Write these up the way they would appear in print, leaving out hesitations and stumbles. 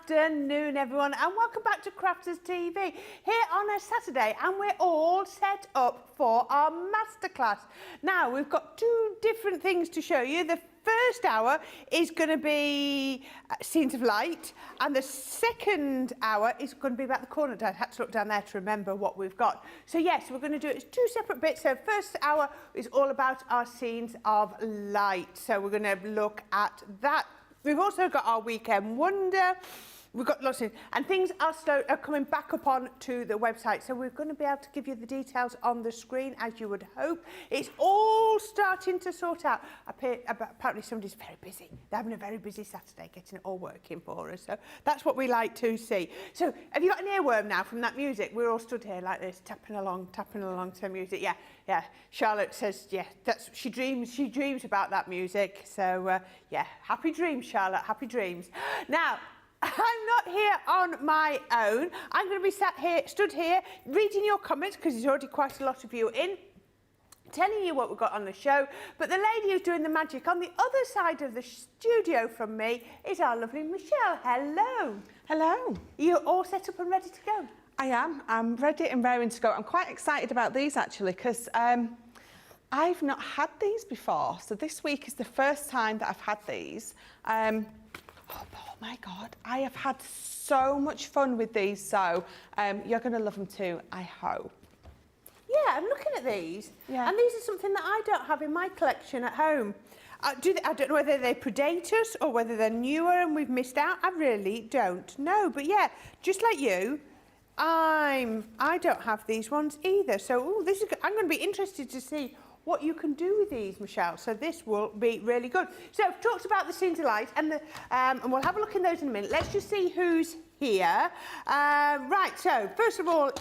afternoon, everyone, and welcome back to Crafters TV here on a Saturday, and we're all set up for our masterclass. Now, we've got two different things to show you. The first hour is going to be Scenes of Light, and the second hour is going to be about the corner. I had to look down there to remember what we've got. So yes, we're going to do it as two separate bits. So first hour is all about our Scenes of Light. So we're going to look at that. We've also got our Weekend Wonder. We've got lots of things, and things are coming back up on to the website, so we're going to be able to give you the details on the screen, as you would hope. It's all starting to sort out. Apparently somebody's very busy. They're having a very busy Saturday, getting it all working for us, so that's what we like to see. So have you got an earworm now from that music? We're all stood here like this, tapping along to the music. Yeah. Charlotte says, yeah, she dreams about that music. So yeah, happy dreams, Charlotte, happy dreams. Now, I'm not here on my own. I'm going to be stood here, reading your comments, because there's already quite a lot of you in, telling you what we've got on the show. But the lady who's doing the magic on the other side of the studio from me is our lovely Michelle. Hello. Hello. You're all set up and ready to go? I am. I'm ready and raring to go. I'm quite excited about these, actually, because I've not had these before. So this week is the first time that I've had these. Oh my God, I have had so much fun with these, so you're going to love them too, I hope. Yeah, I'm looking at these, and these are something that I don't have in my collection at home. I don't know whether they predate us or whether they're newer and we've missed out. I really don't know, but yeah, just like you, I don't have these ones either. So I'm going to be interested to see what you can do with these, Michelle. So this will be really good. So I've talked about the Scenes of Light, and we'll have a look in those in a minute. Let's just see who's here. Right, so first of all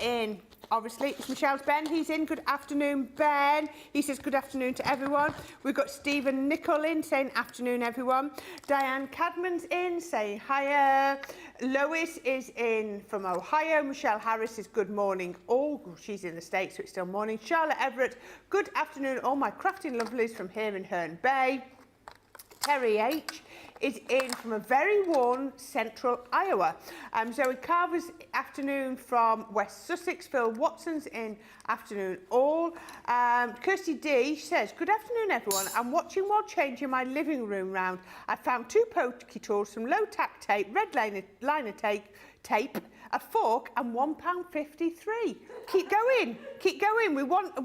obviously, it's Michelle's Ben. He's in. Good afternoon, Ben. He says good afternoon to everyone. We've got Stephen Nichol in saying afternoon, everyone. Diane Cadman's in saying hiya. Lois is in from Ohio. Michelle Harris is good morning. Oh, she's in the States, so it's still morning. Charlotte Everett, good afternoon, all my crafting lovelies from here in Herne Bay. Terry H is in from a very warm central Iowa. Zoe Carver's afternoon from West Sussex. Phil Watson's in afternoon all. Kirsty D says, good afternoon, everyone. I'm watching while changing my living room round. I found two pokey tools, some low-tack tape, red liner tape, a fork, and £1.53. Keep going. We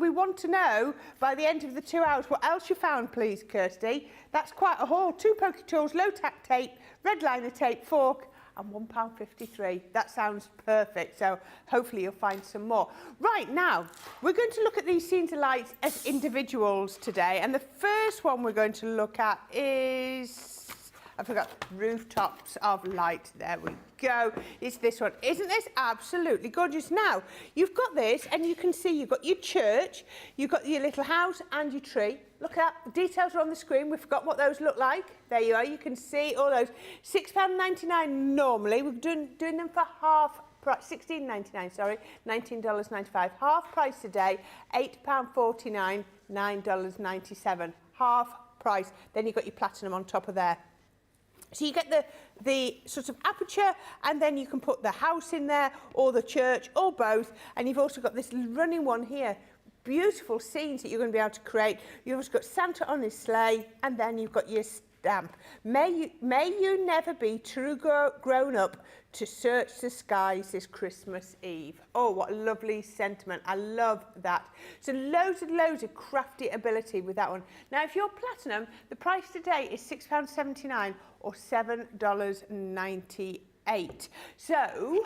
want to know by the end of the 2 hours what else you found, please, Kirsty. That's quite a haul. Two pokey tools, low-tack tape, red liner tape, fork, and £1.53. That sounds perfect. So hopefully you'll find some more. Right, now, we're going to look at these Scenes of Light as individuals today. And the first one we're going to look at is, I forgot, Rooftops of Light. There we go. It's this one. Isn't this absolutely gorgeous? Now, you've got this, and you can see you've got your church, you've got your little house and your tree. Look at that. The details are on the screen. We've forgotten what those look like. There you are. You can see all those. £6.99 normally. We're doing them for half price. $16.99, sorry. $19.95. Half price today. £8.49. $9.97. Half price. Then you've got your platinum on top of there. So you get the sort of aperture, and then you can put the house in there, or the church, or both. And you've also got this running one here. Beautiful scenes that you're going to be able to create. You've also got Santa on his sleigh, and then you've got your stamp. May you never be too grown up to search the skies this Christmas Eve. Oh, what a lovely sentiment. I love that. So loads of crafty ability with that one. Now, if you're platinum, the price today is £6.79 or $7.98. So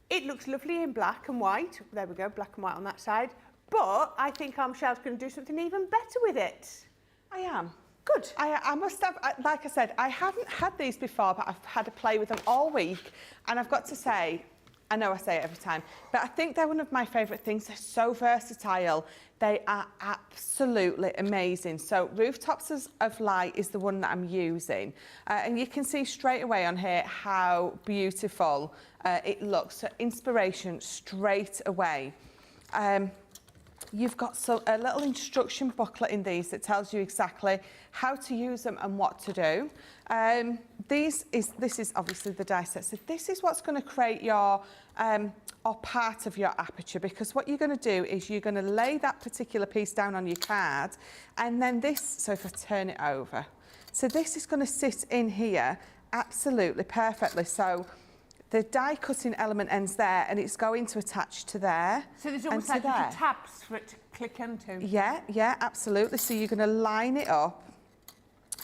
it looks lovely in black and white. There we go, black and white on that side. But I think our Michelle's going to do something even better with it. I am. Good. I must have, like I said, I haven't had these before, but I've had a play with them all week. And I've got to say, I know I say it every time, but I think they're one of my favourite things. They're so versatile. They are absolutely amazing. So Rooftops of Light is the one that I'm using. And you can see straight away on here how beautiful it looks. So inspiration straight away. You've got a little instruction booklet in these that tells you exactly how to use them and what to do. this is obviously the die set. So this is what's going to create your, or part of your aperture, because what you're going to do is you're going to lay that particular piece down on your card, and then this, so if I turn it over, so this is going to sit in here absolutely perfectly. So the die cutting element ends there, and it's going to attach to there. So there's almost like little tabs for it to click into. Yeah, yeah, absolutely. So you're going to line it up.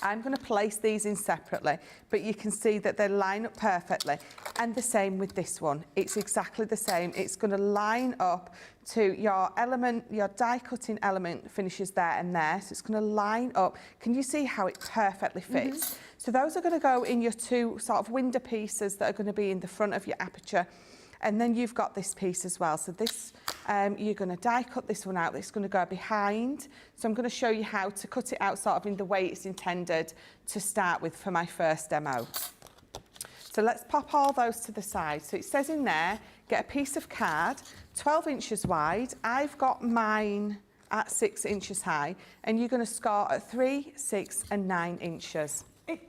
I'm going to place these in separately, but you can see that they line up perfectly. And the same with this one. It's exactly the same. It's going to line up to your element, your die cutting element finishes there and there. So it's going to line up. Can you see how it perfectly fits? So those are going to go in your two sort of window pieces that are going to be in the front of your aperture. And then you've got this piece as well. So this, you're going to die cut this one out. It's going to go behind. So I'm going to show you how to cut it out sort of in the way it's intended to start with for my first demo. So let's pop all those to the side. So it says in there, get a piece of card, 12 inches wide. I've got mine at 6 inches high, and you're going to score at 3, 6 and 9 inches.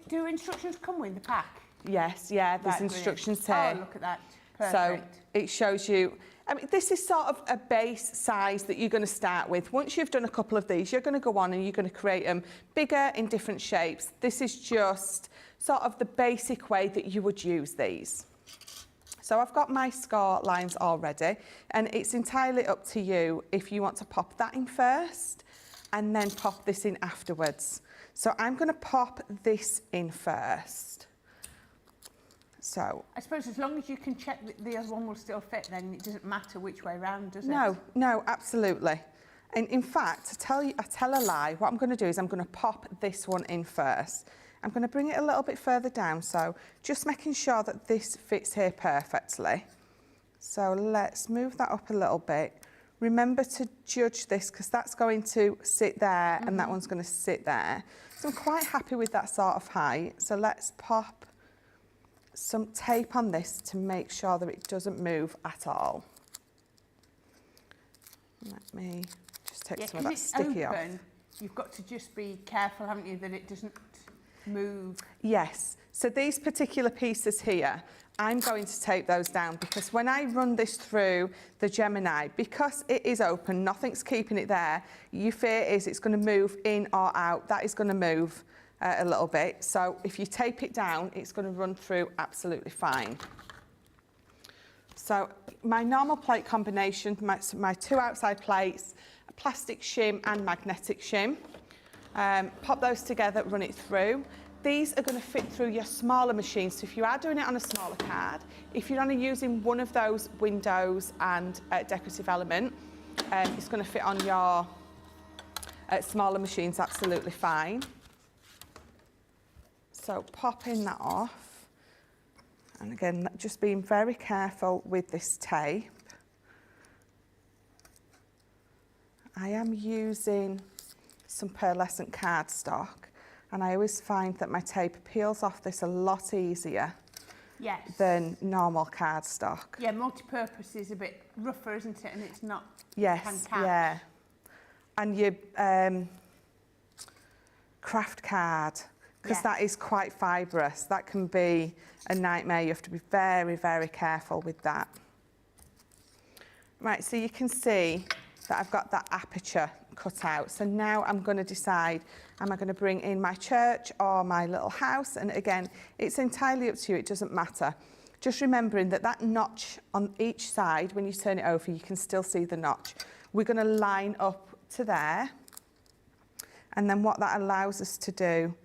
Do instructions come with the pack? Yes, yeah, there's instructions here. Oh, look at that. So Perfect. it shows you, I mean, this is sort of a base size that you're going to start with. Once you've done a couple of these, you're going to go on and you're going to create them bigger in different shapes. This is just sort of the basic way that you would use these. So I've got my score lines already, and it's entirely up to you if you want to pop that in first and then pop this in afterwards. So I'm going to pop this in first. So I suppose as long as you can check that the other one will still fit, then it doesn't matter which way round, does it? No, no, absolutely. And in fact, I tell a lie. What I'm going to do is I'm going to pop this one in first. I'm going to bring it a little bit further down, so just making sure that this fits here perfectly. So let's move that up a little bit. Remember to judge this, because that's going to sit there and that one's going to sit there. So I'm quite happy with that sort of height. So let's pop some tape on this to make sure that it doesn't move at all. Let me just take some of that sticky off. You've got to just be careful, haven't you, that it doesn't move. Yes, so these particular pieces here, I'm going to tape those down, because when I run this through the Gemini, because it is open, nothing's keeping it there, your fear is it's going to move in or out. That is going to move a little bit. So if you tape it down, it's going to run through absolutely fine. So my normal plate combination, my two outside plates, a plastic shim and magnetic shim. Pop those together, run it through. These are going to fit through your smaller machines. So if you are doing it on a smaller card, if you're only using one of those windows and decorative element, it's going to fit on your smaller machines absolutely fine. So popping that off, and again, just being very careful with this tape. I am using some pearlescent cardstock, and I always find that my tape peels off this a lot easier than normal cardstock. Yeah, multi-purpose is a bit rougher, isn't it? And it's not Yes, yeah. And your craft card, because that is quite fibrous. That can be a nightmare. You have to be very, very careful with that. Right, so you can see that I've got that aperture cut out. So now I'm going to decide, am I going to bring in my church or my little house? And again, it's entirely up to you. It doesn't matter. Just remembering that that notch on each side, when you turn it over, you can still see the notch. We're going to line up to there. And then what that allows us to do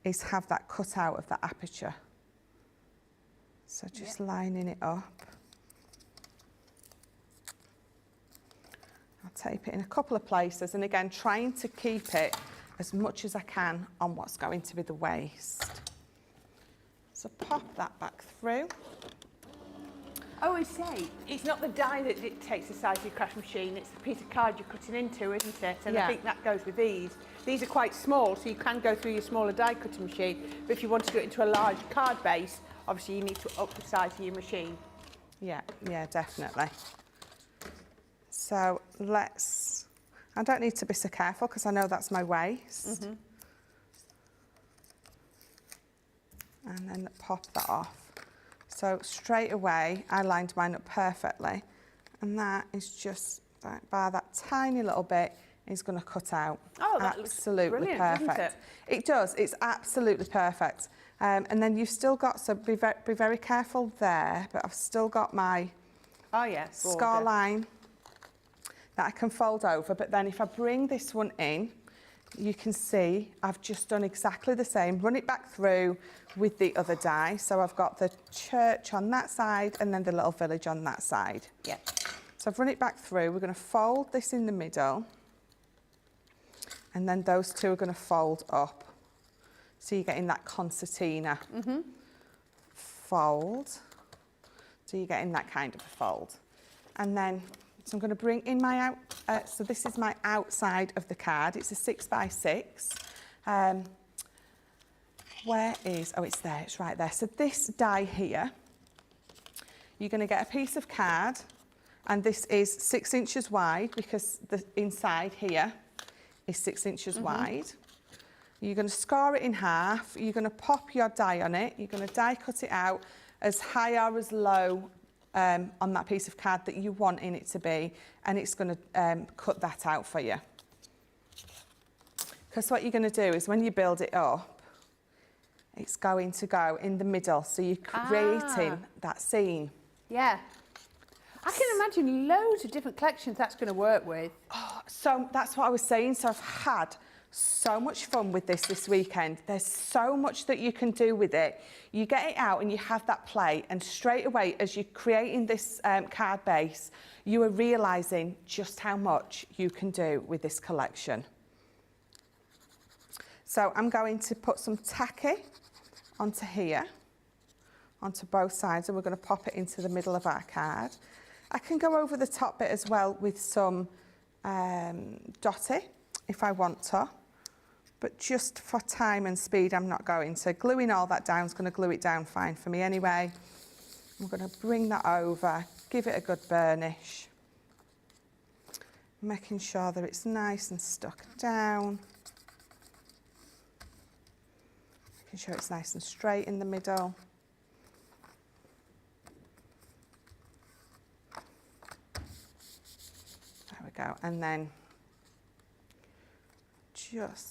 is have that cut out of the aperture. So just lining it up. I'll tape it in a couple of places, and again, trying to keep it as much as I can on what's going to be the waist. So pop that back through. I always say, it's not the die that dictates the size of your craft machine, it's the piece of card you're cutting into, isn't it? And I think that goes with these. These are quite small, so you can go through your smaller die cutting machine, but if you want to do it into a large card base, obviously you need to up the size of your machine. Yeah, definitely. So I don't need to be so careful because I know that's my waist. and then pop that off. So straight away, I lined mine up perfectly, and that is just like by that tiny little bit is going to cut out. Oh, that absolutely looks brilliant, perfect. doesn't it? It does. It's absolutely perfect. And then you've still got, so be very careful there, but I've still got my scar line that I can fold over. But then if I bring this one in, you can see I've just done exactly the same. Run it back through with the other die. So I've got the church on that side and then the little village on that side. Yeah. So I've run it back through. We're going to fold this in the middle. And then those two are going to fold up. So you're getting that concertina fold. So you're getting that kind of a fold. And then, so I'm going to bring in my so this is my outside of the card. It's a 6x6. Where is, oh, it's there, it's right there. So this die here, you're going to get a piece of card, and this is 6 inches wide because the inside here is 6 inches wide. You're going to score it in half. You're going to pop your die on it. You're going to die cut it out as high or as low on that piece of card that you want in it to be, and it's going to cut that out for you. Because what you're going to do is when you build it up, it's going to go in the middle, so you're creating that scene. Yeah. I can imagine loads of different collections that's going to work with. Oh, so that's what I was saying. So I've had so much fun with this weekend. There's so much that you can do with it. You get it out and you have that play, and straight away as you're creating this card base, you are realising just how much you can do with this collection. So I'm going to put some tacky onto here, onto both sides, and we're going to pop it into the middle of our card. I can go over the top bit as well with some dotty if I want to, but just for time and speed I'm not going to. Gluing all that down is going to glue it down fine for me anyway. I'm going to bring that over, give it a good burnish, making sure that it's nice and stuck down, making sure it's nice and straight in the middle. There we go, and then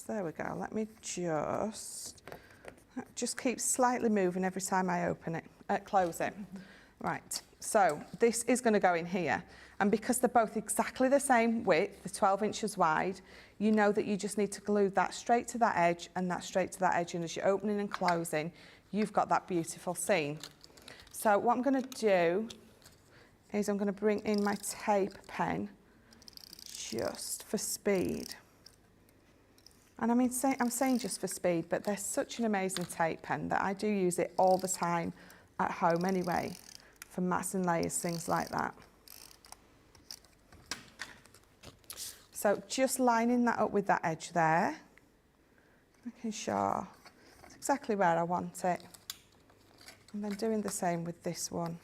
there we go, let me just keep slightly moving every time I open it, close it. Right, so this is going to go in here, and because they're both exactly the same width, the 12 inches wide, you know that you just need to glue that straight to that edge and that straight to that edge, and as you're opening and closing, you've got that beautiful scene. So what I'm going to do is I'm going to bring in my tape pen just for speed. And I mean, I'm saying just for speed, but they're such an amazing tape pen that I do use it all the time at home anyway, for mats and layers, things like that. So just lining that up with that edge there, making sure it's exactly where I want it. And then doing the same with this one.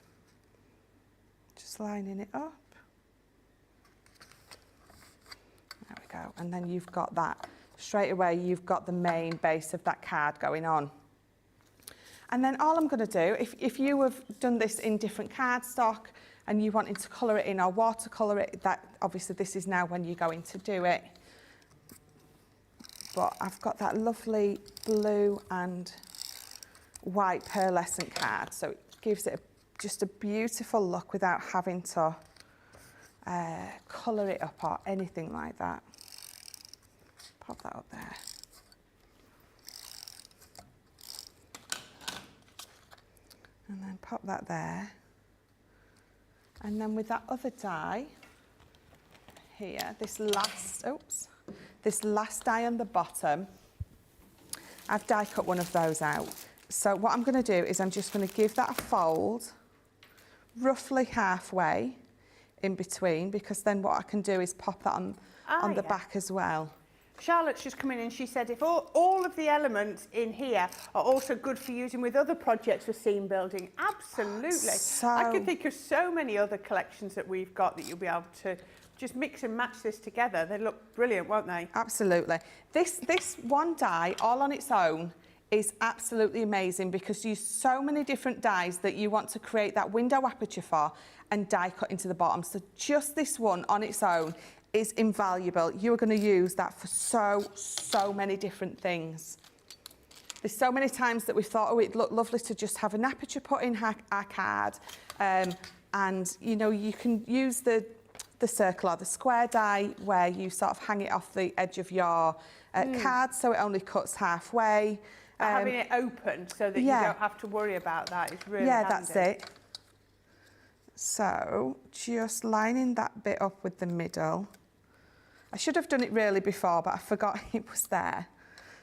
Just lining it up. There we go. And then you've got that. Straight away, you've got the main base of that card going on. And then all I'm going to do, if you have done this in different cardstock and you wanted to colour it in or watercolour it, that obviously this is now when you're going to do it. But I've got that lovely blue and white pearlescent card, so it gives it just a beautiful look without having to colour it up or anything like that. Pop that up there. And then pop that there. And then with that other die here, this last die on the bottom, I've die cut one of those out. So what I'm going to do is I'm just going to give that a fold, roughly halfway in between, because then what I can do is pop that on the back as well. Charlotte's just come in and she said if all of the elements in here are also good for using with other projects for scene building, absolutely. So, I can think of so many other collections that we've got that you'll be able to just mix and match this together. They look brilliant, won't they? Absolutely. This one die, all on its own, is absolutely amazing because you use so many different dies that you want to create that window aperture for and die cut into the bottom. So just this one on its own is invaluable. You are going to use that for so many different things. There's so many times that we thought, oh, it'd look lovely to just have an aperture put in our card. And, you know, you can use the circle or the square die where you sort of hang it off the edge of your card so it only cuts halfway. Having it open so that you don't have to worry about that is really handy. That's it. So just lining that bit up with the middle. I should have done it really before, but I forgot it was there.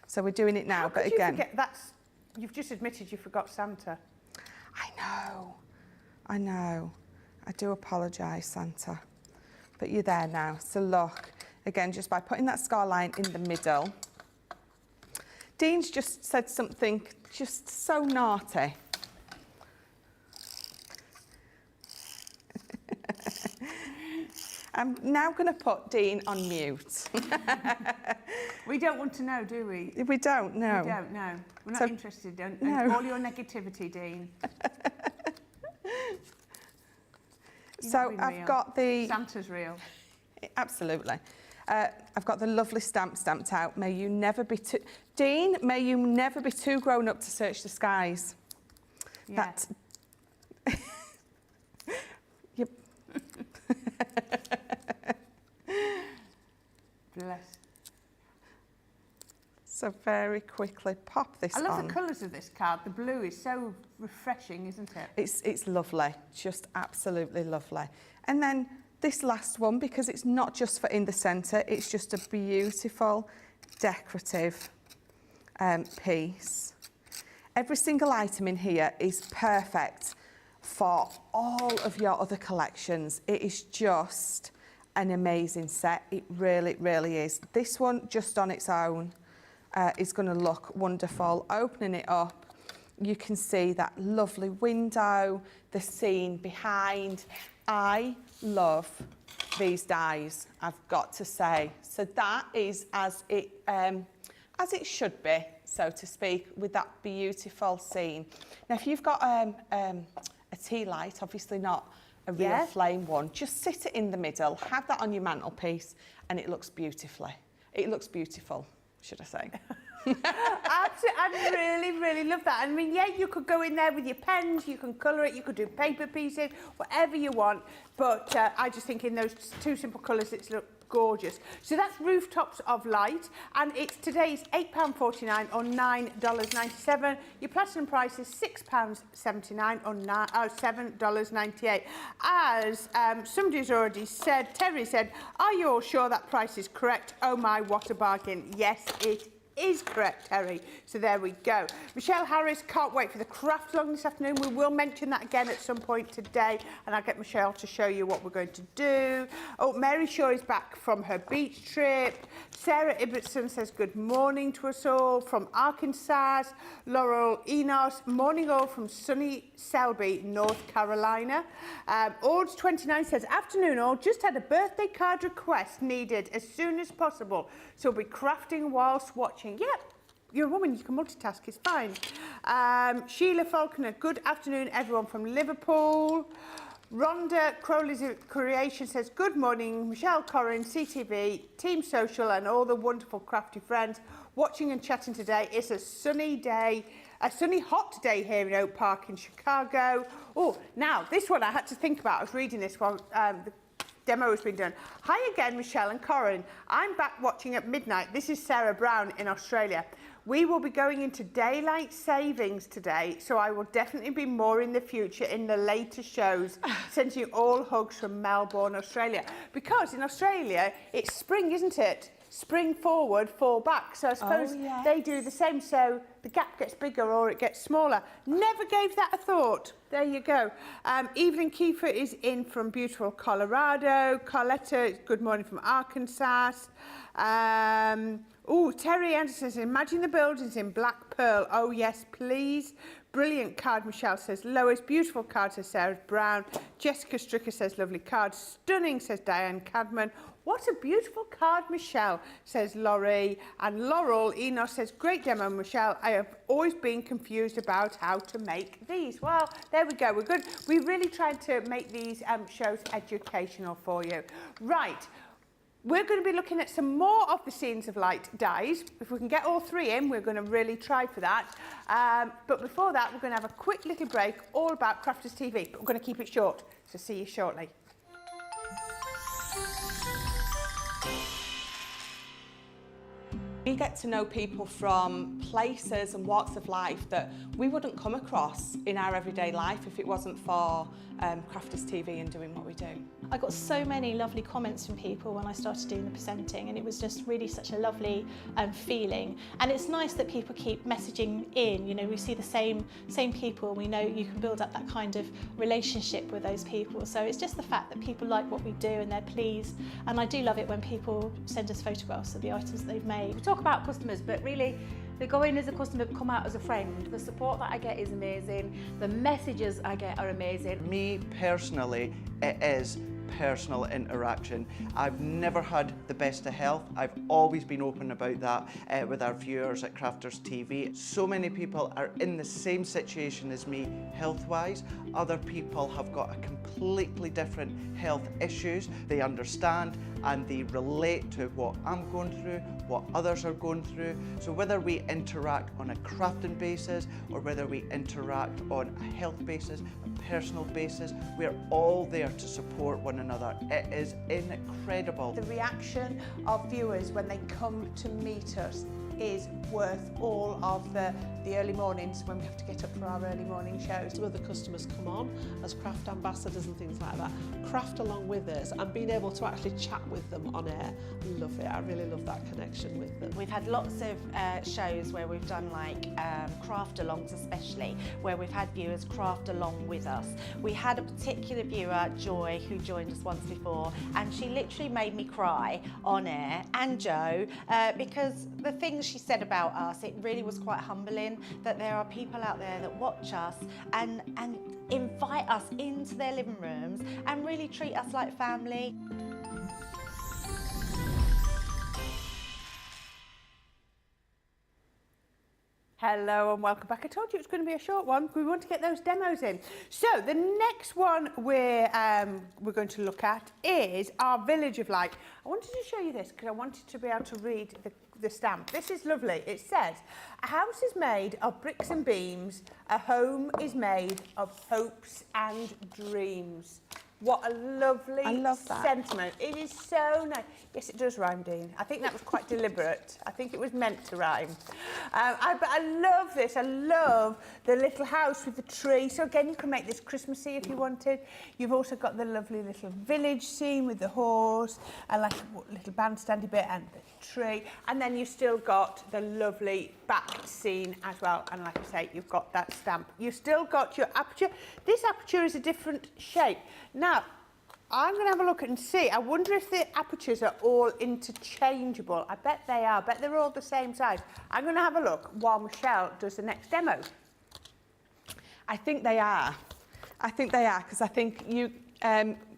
So we're doing it now. How but could again, you forget? You've just admitted you forgot Santa. I know. I do apologise, Santa. But you're there now. So look, again, just by putting that score line in the middle. Dean's just said something just so naughty. I'm now going to put Dean on mute. We don't want to know, do we? We don't, no. We don't, no. We're not interested in all your negativity, Dean. So I've got the... Santa's real. Absolutely. I've got the lovely stamp stamped out. May you never be too... Dean, may you never be too grown up to search the skies. Yeah. Yep. Bless. So very quickly pop this on. I love the colours of this card. The blue is so refreshing, isn't it? It's lovely, just absolutely lovely. And then this last one, because it's not just for in the centre, it's just a beautiful decorative piece. Every single item in here is perfect for all of your other collections. It is just an amazing set. It really, really is. This one, just on its own, is going to look wonderful. Opening it up, you can see that lovely window, the scene behind. I love these dies, I've got to say. So that is as it should be, so to speak, with that beautiful scene. Now, if you've got a tea light, obviously not a real flame one, just sit it in the middle, have that on your mantelpiece, and it looks beautifully. It looks beautiful, should I say. Absolutely, I really, really love that. I mean, yeah, you could go in there with your pens, you can colour it, you could do paper pieces, whatever you want. But I just think in those two simple colours, it's look gorgeous. So that's Rooftops of Light, and it's today's £8.49 or $9.97. Your platinum price is £6.79 or $7.98. As somebody's already said, Terry said, are you all sure that price is correct? Oh my, what a bargain. Yes, it is correct, Terry. So there we go. Michelle Harris, can't wait for the craft along this afternoon. We will mention that again at some point today, and I'll get Michelle to show you what we're going to do. Oh, Mary Shaw is back from her beach trip. Sarah Ibbotson says good morning to us all from Arkansas. Laurel Enos, morning all from sunny Selby, North Carolina. Ords29 says, afternoon all, just had a birthday card request needed as soon as possible. So we'll be crafting whilst watching. Yep, you're a woman, you can multitask, it's fine. Sheila Falconer, good afternoon everyone from Liverpool. Rhonda Crowley's Creation says, good morning, Michelle, Corrine, CTV, Team Social and all the wonderful crafty friends watching and chatting today. It's a sunny day, a sunny hot day here in Oak Park in Chicago. Oh, now this one I had to think about. I was reading this while the demo has been done. Hi again, Michelle and Corrine. I'm back watching at midnight. This is Sarah Brown in Australia. We will be going into daylight savings today, so I will definitely be more in the future in the later shows, sending you all hugs from Melbourne, Australia. Because in Australia, it's spring, isn't it? Spring forward, fall back. So I suppose they do the same, so the gap gets bigger or it gets smaller. Never gave that a thought. There you go. Evelyn Kiefer is in from beautiful Colorado. Carletta, good morning from Arkansas. Oh, Terry Anderson says, imagine the buildings in Black Pearl. Oh, yes, please. Brilliant card, Michelle says Lois. Beautiful card, says Sarah Brown. Jessica Stricker says lovely card. Stunning, says Diane Cadman. What a beautiful card, Michelle, says Laurie. And Laurel Enos says, great demo, Michelle. I have always been confused about how to make these. Well, there we go. We're good. We really tried to make these shows educational for you. Right. We're going to be looking at some more of the Scenes of Light dies. If we can get all 3 in, we're going to really try for that. But before that, we're going to have a quick little break all about Crafters TV. But we're going to keep it short. So see you shortly. We get to know people from places and walks of life that we wouldn't come across in our everyday life if it wasn't for Crafters TV and doing what we do. I got so many lovely comments from people when I started doing the presenting, and it was just really such a lovely feeling. And it's nice that people keep messaging in. You know, we see the same people, and we know you can build up that kind of relationship with those people. So it's just the fact that people like what we do and they're pleased. And I do love it when people send us photographs of the items that they've made. We talk about customers, but really they go in as a customer, come out as a friend. The support that I get is amazing. The messages I get are amazing. Me personally, it is personal interaction. I've never had the best of health. I've always been open about that with our viewers at Crafters TV. So many people are in the same situation as me health-wise. Other people have got a completely different health issues. They understand and they relate to what I'm going through, what others are going through. So whether we interact on a crafting basis or whether we interact on a health basis, a personal basis, we're all there to support one another. It is incredible. The reaction of viewers when they come to meet us is worth all of the early mornings when we have to get up for our early morning shows. Some of the customers come on as craft ambassadors and things like that, craft along with us, and being able to actually chat with them on air. I love it. I really love that connection with them. We've had lots of shows where we've done like craft alongs, especially where we've had viewers craft along with us. We had a particular viewer, Joy, who joined us once before, and she literally made me cry on air, and Joe, because the things she said about us, it really was quite humbling that there are people out there that watch us and invite us into their living rooms and really treat us like family. Hello and welcome back. I told you it was going to be a short one. We want to get those demos in. So the next one we're going to look at is our Village of Light. I wanted to show you this because I wanted to be able to read the stamp. This is lovely. It says, a house is made of bricks and beams. A home is made of hopes and dreams. What a lovely sentiment. It is so nice. Yes, it does rhyme, Dean. I think that was quite deliberate. I think it was meant to rhyme. But I love this. I love the little house with the tree. So again, you can make this Christmassy if you wanted. You've also got the lovely little village scene with the horse, and like a little bandstandy bit and the tree. And then you've still got the lovely back scene as well. And like I say, you've got that stamp. You've still got your aperture. This aperture is a different shape. Now, I'm going to have a look and see. I wonder if the apertures are all interchangeable. I bet they are. I bet they're all the same size. I'm going to have a look while Michelle does the next demo. I think they are. I think they are, because I think you,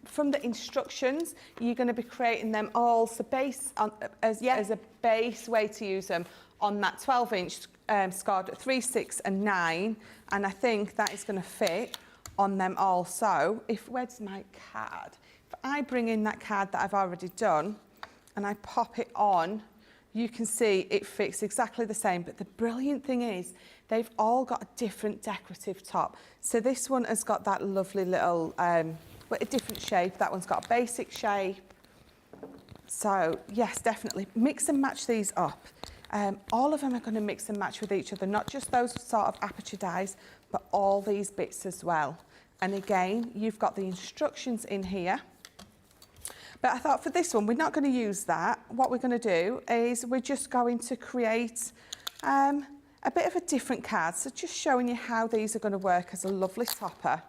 from the instructions, you're going to be creating them all as a base way to use them on that 12-inch scored 3, 6 and 9. And I think that is going to fit on them all. So where's my card? If I bring in that card that I've already done and I pop it on, you can see it fits exactly the same. But the brilliant thing is they've all got a different decorative top. So this one has got that lovely little, a different shape. That one's got a basic shape. So yes, definitely mix and match these up. All of them are going to mix and match with each other, not just those sort of aperture dies, but all these bits as well. And again, you've got the instructions in here. But I thought for this one, we're not going to use that. What we're going to do is we're just going to create a bit of a different card. So just showing you how these are going to work as a lovely topper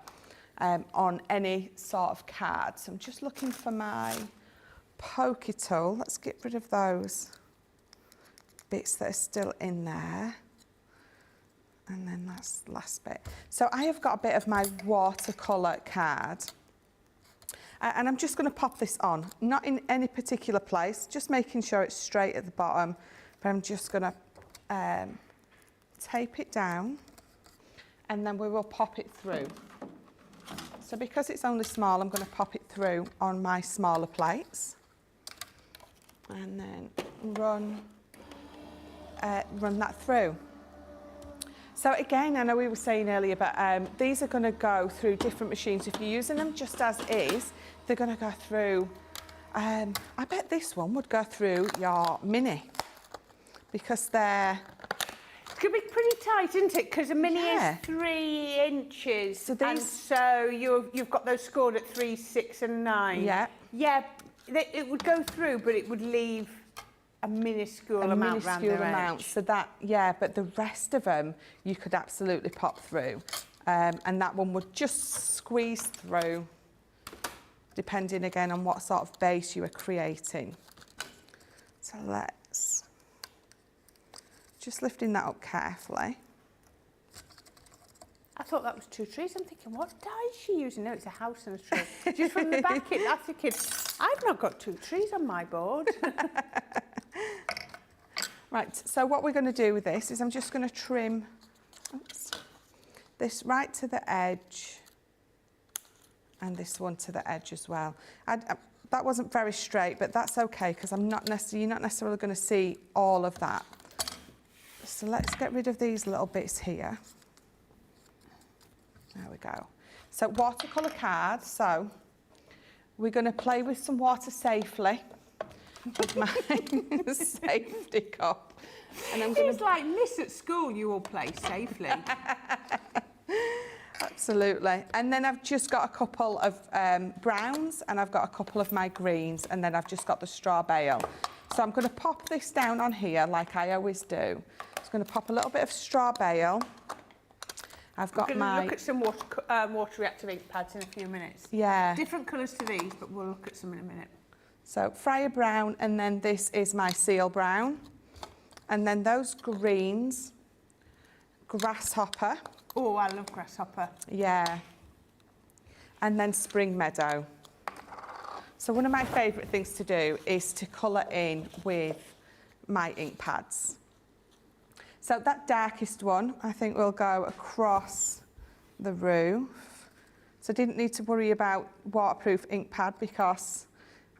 on any sort of card. So I'm just looking for my pokey tool. Let's get rid of those bits that are still in there. And then that's the last bit. So I have got a bit of my watercolour card. And I'm just going to pop this on, not in any particular place, just making sure it's straight at the bottom. But I'm just going to tape it down, and then we will pop it through. So because it's only small, I'm going to pop it through on my smaller plates. And then run that through. So again, I know we were saying earlier, but these are going to go through different machines. If you're using them just as is, they're going to go through, I bet this one would go through your Mini, because they're... It's going to be pretty tight, isn't it? Because a Mini Yeah. is 3 inches. So and these- so you've got those scored at 3, 6 and 9. Yeah. Yeah, it would go through, but it would leave a minuscule amount around their edge. So that, yeah, but the rest of them you could absolutely pop through. And that one would just squeeze through, depending again on what sort of base you are creating. So let's, just lifting that up carefully. I thought that was 2 trees. I'm thinking, what dye is she using? No, it's a house and a tree. Just from the back, I'm thinking, I've not got 2 trees on my board. Right, so what we're going to do with this is I'm just going to trim this right to the edge, and this one to the edge as well. That wasn't very straight, but that's okay, because you're not necessarily going to see all of that. So let's get rid of these little bits here. There we go. So watercolour cards. So we're going to play with some water safely with my safety cup. And I'm going It's like Miss at school, you all play safely. Absolutely. And then I've just got a couple of browns, and I've got a couple of my greens, and then I've just got the straw bale. So I'm going to pop this down on here like I always do. Just going to pop a little bit of straw bale. I've got We're going my... to look at some water reactive ink pads in a few minutes. Yeah. Different colours to these, but we'll look at some in a minute. So Fryer brown, and then this is my seal brown. And then those greens, grasshopper. Oh, I love grasshopper. Yeah. And then spring meadow. So one of my favourite things to do is to colour in with my ink pads. So that darkest one, I think, will go across the roof. So I didn't need to worry about waterproof ink pad because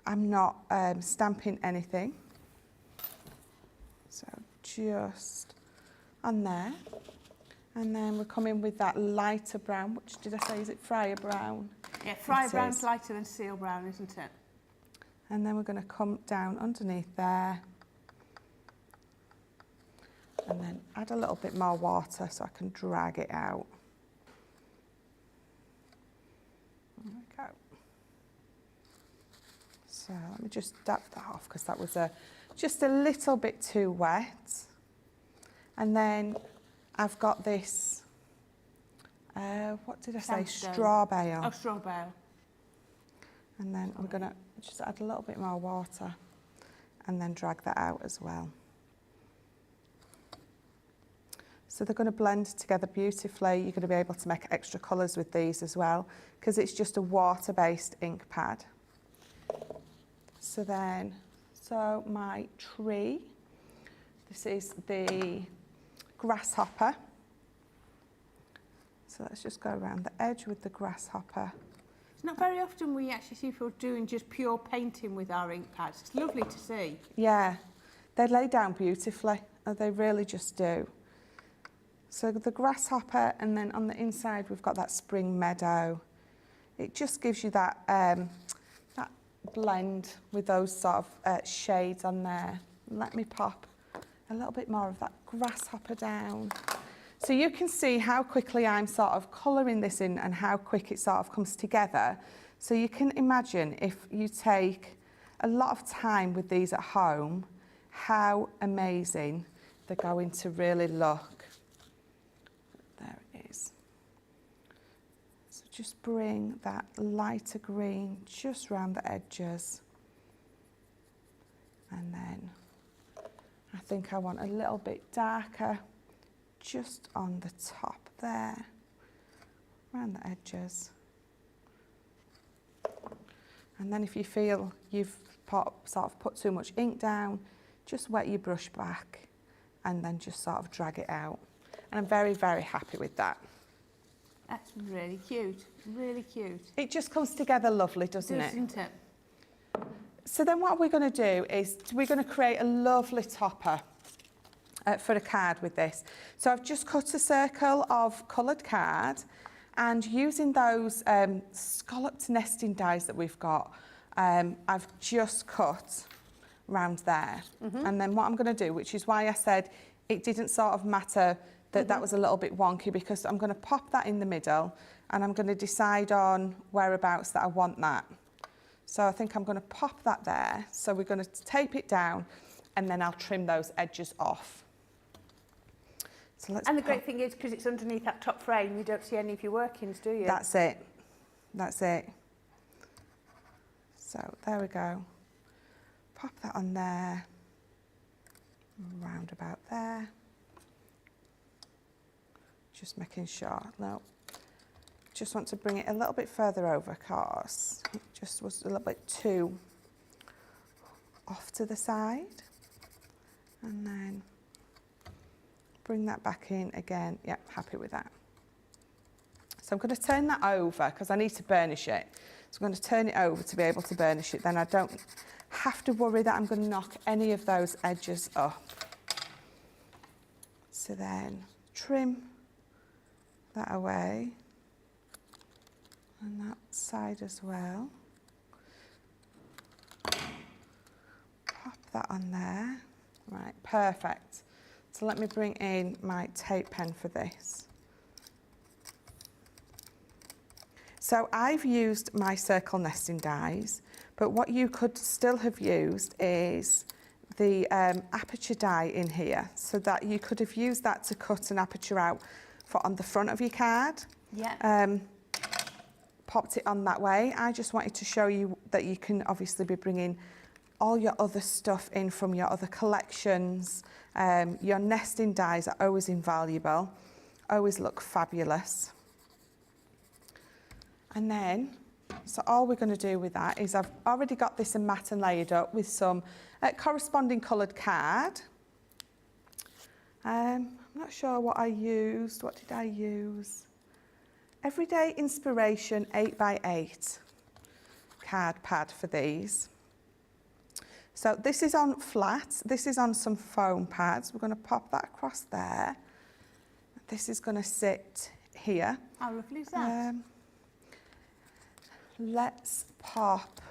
I'm not stamping anything. So just on there. And then we're coming with that lighter brown, which did I say, is it Fryer brown? Yeah, Fryer brown's lighter than seal brown, isn't it? And then we're going to come down underneath there. And then add a little bit more water so I can drag it out. There we go. So let me just dab that off because that was just a little bit too wet. And then I've got this, what did I say? Sandstone. Straw bale. Oh, straw bale. And then we're going to just add a little bit more water and then drag that out as well. So they're going to blend together beautifully. You're going to be able to make extra colours with these as well because it's just a water-based ink pad. So my tree, this is the grasshopper. So let's just go around the edge with the grasshopper. It's not very often we actually see people doing just pure painting with our ink pads. It's lovely to see. Yeah, they lay down beautifully. They really just do. So the grasshopper, and then on the inside we've got that spring meadow. It just gives you that that blend with those sort of shades on there. Let me pop a little bit more of that grasshopper down. So you can see how quickly I'm sort of colouring this in and how quick it sort of comes together. So you can imagine if you take a lot of time with these at home, how amazing they're going to really look. There it is. So just bring that lighter green just round the edges. And then I think I want a little bit darker just on the top there, around the edges. And then if you feel you've sort of put too much ink down, just wet your brush back and then just sort of drag it out. And I'm very, very happy with that. That's really cute, really cute. It just comes together lovely, doesn't it? Doesn't it? So then what we're going to do is we're going to create a lovely topper for a card with this. So I've just cut a circle of coloured card, and using those scalloped nesting dies that we've got, I've just cut round there. And then what I'm going to do, which is why I said it didn't sort of matter that that was a little bit wonky, because I'm going to pop that in the middle and I'm going to decide on whereabouts that I want that. So I think I'm going to pop that there. So we're going to tape it down and then I'll trim those edges off. So let's And the great thing is, because it's underneath that top frame, you don't see any of your workings, do you? That's it. That's it. So there we go. Pop that on there. Round about there. Just making sure. No. Just want to bring it a little bit further over because it just was a little bit too off to the side. And then bring that back in again. Yep, happy with that. So I'm going to turn that over because I need to burnish it. So I'm going to turn it over to be able to burnish it. Then I don't have to worry that I'm going to knock any of those edges up. So then trim that away. And that side as well. Pop that on there. Right, perfect. So let me bring in my tape pen for this. So I've used my circle nesting dies, but what you could still have used is the aperture die in here, so that you could have used that to cut an aperture out for on the front of your card. Yeah. Popped it on that way. I just wanted to show you that you can obviously be bringing all your other stuff in from your other collections. Your nesting dies are always invaluable, always look fabulous. And then, so all we're going to do with that is I've already got this in matte and layered up with some corresponding coloured card. I'm not sure what I used. What did I use? Everyday Inspiration 8x8 card pad for these. So this is on flat, this is on some foam pads. We're going to pop that across there. This is going to sit here. How lovely is that? Let's pop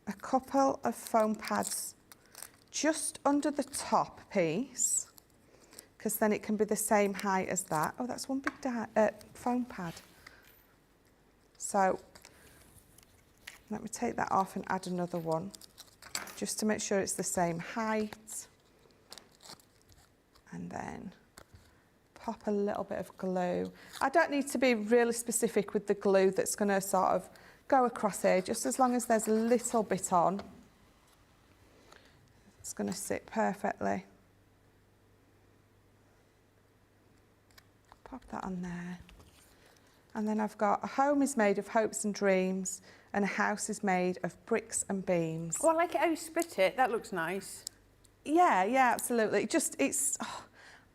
a couple of foam pads just under the top piece, because then it can be the same height as that. Oh, that's one big foam pad. So let me take that off and add another one, just to make sure it's the same height. And then pop a little bit of glue. I don't need to be really specific with the glue that's going to sort of go across here, just as long as there's a little bit on. It's going to sit perfectly. Pop that on there. And then I've got a home is made of hopes and dreams, and a house is made of bricks and beams. Oh, I like it how you split it. That looks nice. Yeah, absolutely.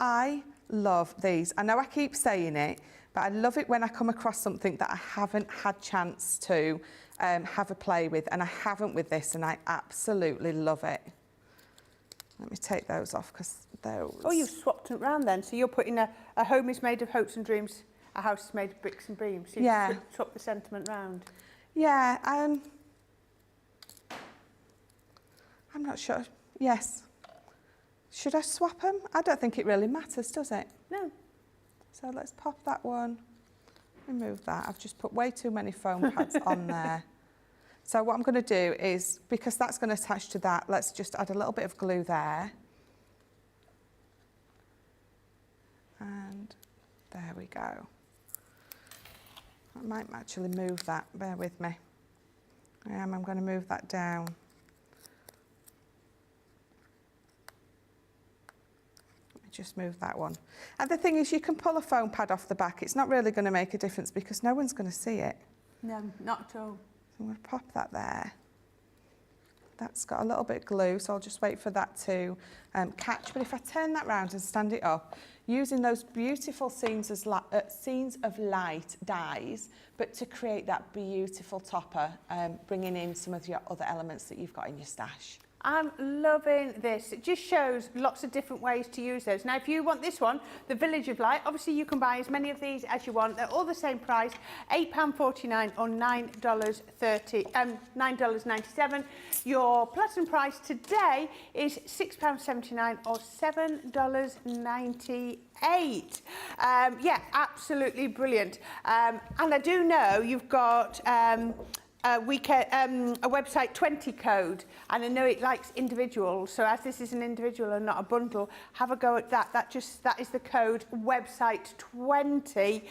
I love these. I know I keep saying it, but I love it when I come across something that I haven't had chance to have a play with, and I haven't with this, and I absolutely love it. Let me take those off because those... Oh, you've swapped it around then. So you're putting a home is made of hopes and dreams, a house is made of bricks and beams. So you've swapped the sentiment round. Yeah, I'm not sure. Yes. Should I swap them? I don't think it really matters, does it? No. So let's pop that one, remove that. I've just put way too many foam pads on there. So what I'm going to do is, because that's going to attach to that, let's just add a little bit of glue there. And there we go. I might actually move that, bear with me. I'm going to move that down. just move that one. And the thing is, you can pull a foam pad off the back. It's not really going to make a difference because no one's going to see it. No, not at all. So I'm going to pop that there. That's got a little bit of glue, so I'll just wait for that to catch. But if I turn that round and stand it up, using those beautiful scenes of light dyes, but to create that beautiful topper, bringing in some of your other elements that you've got in your stash. I'm loving this. It just shows lots of different ways to use those. Now, if you want this one, the Village of Light, obviously you can buy as many of these as you want. They're all the same price, £8.49 or $9.97. Your platinum price today is £6.79 or $7.98. Yeah, absolutely brilliant. And I do know you've got a website 20 code, and I know it likes individuals, so as this is an individual and not a bundle, have a go at that. That is the code website 20.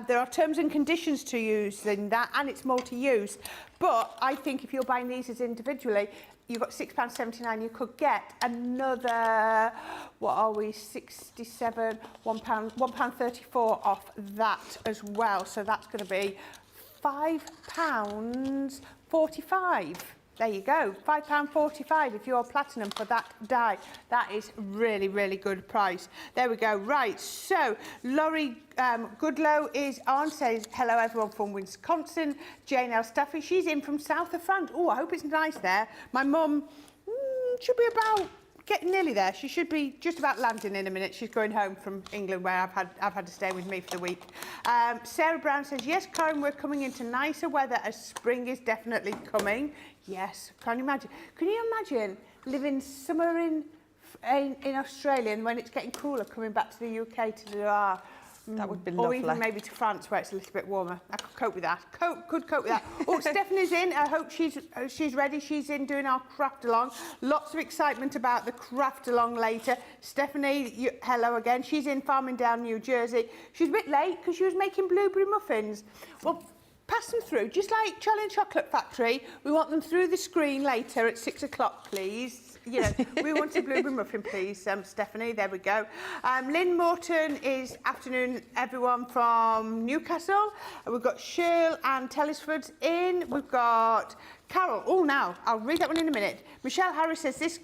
There are terms and conditions to using that, and it's multi-use, but I think if you're buying these as individually, you've got £6.79, you could get another, what are we, 67, £1.34 off that as well, so that's going to be £5.45. There you go, £5.45 if you're platinum for that die. That is really, really good price. There we go. Right, so Laurie Goodlow is on, says, hello everyone from Wisconsin. Jane L. Staffy, she's in from south of France. Oh, I hope it's nice there. My mum should be about getting nearly there. She should be just about landing in a minute. She's going home from England, where I've had to stay with me for the week. Sarah Brown says, yes, Corrine, we're coming into nicer weather as spring is definitely coming. Yes, can you imagine? Can you imagine living somewhere in Australia and when it's getting cooler, coming back to the UK to do our... That would be lovely. Or even maybe to France, where it's a little bit warmer. I could cope with that. Could cope with that. Oh, Stephanie's in. I hope she's ready. She's in doing our craft along. Lots of excitement about the craft along later. Stephanie, hello again. She's in Farmingdale, New Jersey. She's a bit late because she was making blueberry muffins. Well, pass them through, just like Charlie and Chocolate Factory. We want them through the screen later at 6 o'clock, please. You know, we want a blueberry muffin, please, Stephanie. There we go. Lynn Morton is afternoon, everyone from Newcastle. We've got Shirl and Tellisford in. We've got Carol. Oh, now, I'll read that one in a minute. Michelle Harris says, this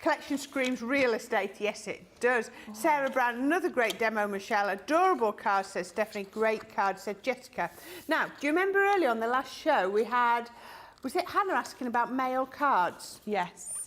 collection screams real estate. Yes, it does. Oh. Sarah Brown, another great demo, Michelle. Adorable card, says Stephanie. Great card, said Jessica. Now, do you remember earlier on the last show we had, was it Hannah asking about mail cards? Yes.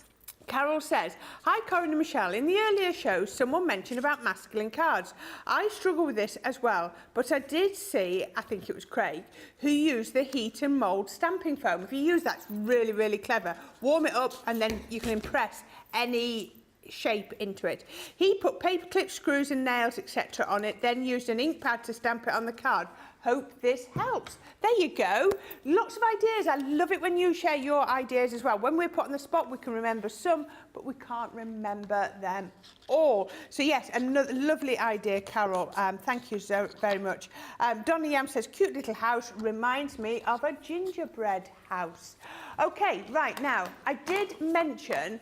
Carol says, hi Corrine and Michelle, in the earlier show someone mentioned about masculine cards. I struggle with this as well, but I did see, I think it was Craig, who used the heat and mould stamping foam. If you use that, it's really, really clever. Warm it up and then you can impress any shape into it. He put paper clips, screws and nails, etc. on it, then used an ink pad to stamp it on the card. Hope this helps. There you go. Lots of ideas. I love it when you share your ideas as well. When we're put on the spot, we can remember some, but we can't remember them all. So yes, another lovely idea, Carol. Thank you so very much. Donna Yam says, cute little house, reminds me of a gingerbread house. Okay, right now, I did mention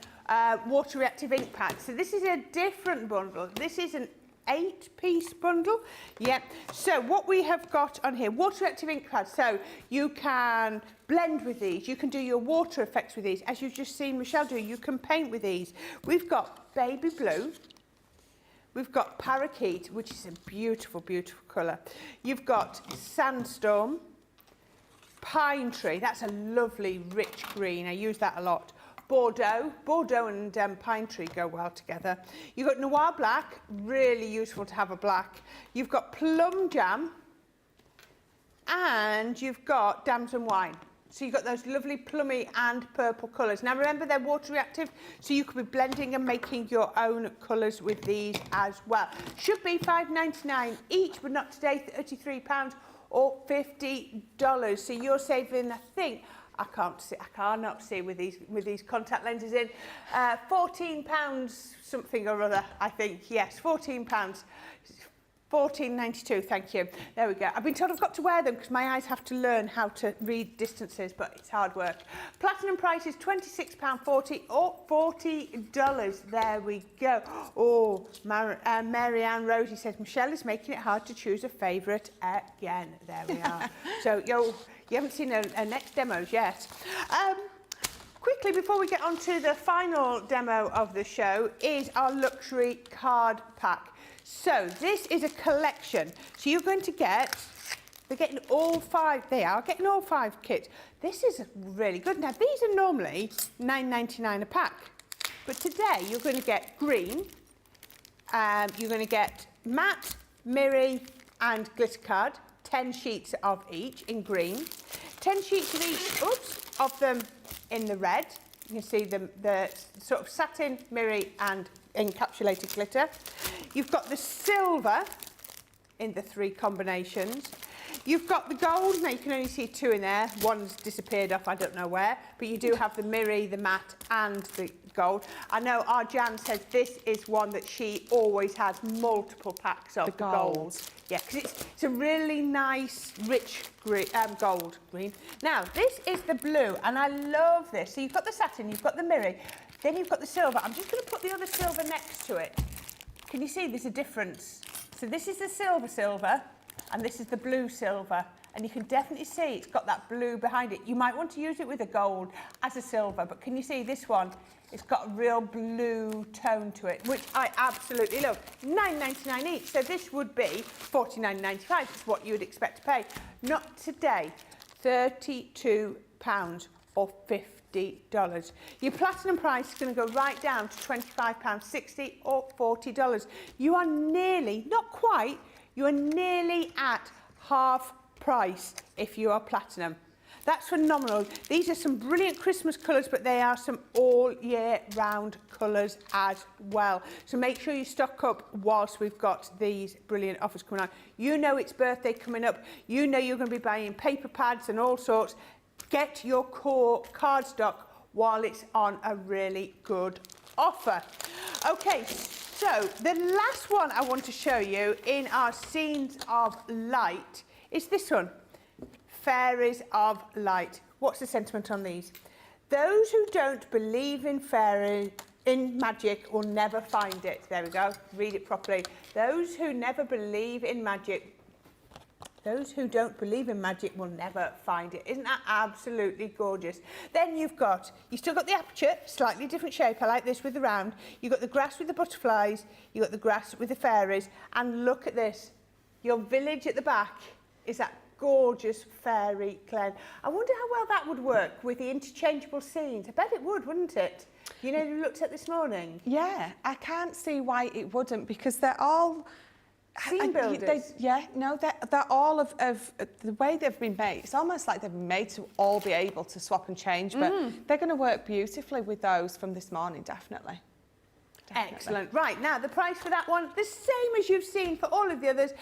water reactive ink pads. So this is a different bundle. This is an 8-piece bundle. Yep. So what we have got on here, water reactive ink pads. So you can blend with these. You can do your water effects with these. As you've just seen Michelle do, you can paint with these. We've got baby blue. We've got parakeet, which is a beautiful, beautiful colour. You've got sandstorm, pine tree. That's a lovely, rich green. I use that a lot. Bordeaux and pine tree go well together. You've got noir black, really useful to have a black. You've got plum jam, and you've got damson wine. So you've got those lovely plummy and purple colours. Now remember, they're water reactive, so you could be blending and making your own colours with these as well. Should be $5.99 each, but not today, £33 or $50. So you're saving, I think, I cannot see with these contact lenses in. £14 something or other, I think. Yes, £14. 14.92, thank you. There we go. I've been told I've got to wear them because my eyes have to learn how to read distances, but it's hard work. Platinum price is £26.40 or $40. There we go. Oh, Mary Ann Rosie says, Michelle is making it hard to choose a favourite again. There we are. So, you haven't seen her next demos yet. Quickly, before we get on to the final demo of the show, is our luxury card pack. So this is a collection. So you're going to get, they're getting all 5, they are getting all 5 kits. This is really good. Now, these are normally £9.99 a pack. But today, you're going to get green, you're going to get matte, mirror and glitter card, 10 sheets of each in green, 10 sheets of each, of them in the red. You can see the sort of satin, mirror and encapsulated glitter. You've got the silver in the 3 combinations. You've got the gold. Now you can only see 2 in there. One's disappeared off, I don't know where. But you do have the mirror, the matte and the gold. I know our Jan says this is one that she always has multiple packs of. The gold. Yeah, because it's a really nice, rich green, gold green. Now, this is the blue, and I love this. So you've got the satin, you've got the mirror, then you've got the silver. I'm just going to put the other silver next to it. Can you see there's a difference? So this is the silver, and this is the blue silver. And you can definitely see it's got that blue behind it. You might want to use it with a gold as a silver, but can you see this one? It's got a real blue tone to it, which I absolutely love. £9.99 each, so this would be £49.95. It's what you would expect to pay. Not today, £32 or $50. Your platinum price is going to go right down to £25.60 or $40. You are nearly, not quite, you are nearly at half price if you are platinum. That's phenomenal. These are some brilliant Christmas colours, but they are some all year round colours as well. So make sure you stock up whilst we've got these brilliant offers coming on. You know it's birthday coming up. You know you're going to be buying paper pads and all sorts. Get your core cardstock while it's on a really good offer. Okay, so the last one I want to show you in our Scenes of Light is this one. Fairies of Light. What's the sentiment on these? Those who don't believe in magic will never find it. There we go. Read it properly. Those who never believe in magic, those who don't believe in magic will never find it. Isn't that absolutely gorgeous? Then you've still got the aperture, slightly different shape. I like this with the round. You've got the grass with the butterflies. You've got the grass with the fairies. And look at this. Your village at the back is that gorgeous fairy glen. I wonder how well that would work with the interchangeable scenes. I bet it would, wouldn't it? You know, you looked at this morning. Yeah, I can't see why it wouldn't, because they're all scene builders. They're all of the way they've been made. It's almost like they've been made to all be able to swap and change, but they're going to work beautifully with those from this morning, definitely. Excellent. Right, now the price for that one, the same as you've seen for all of the others,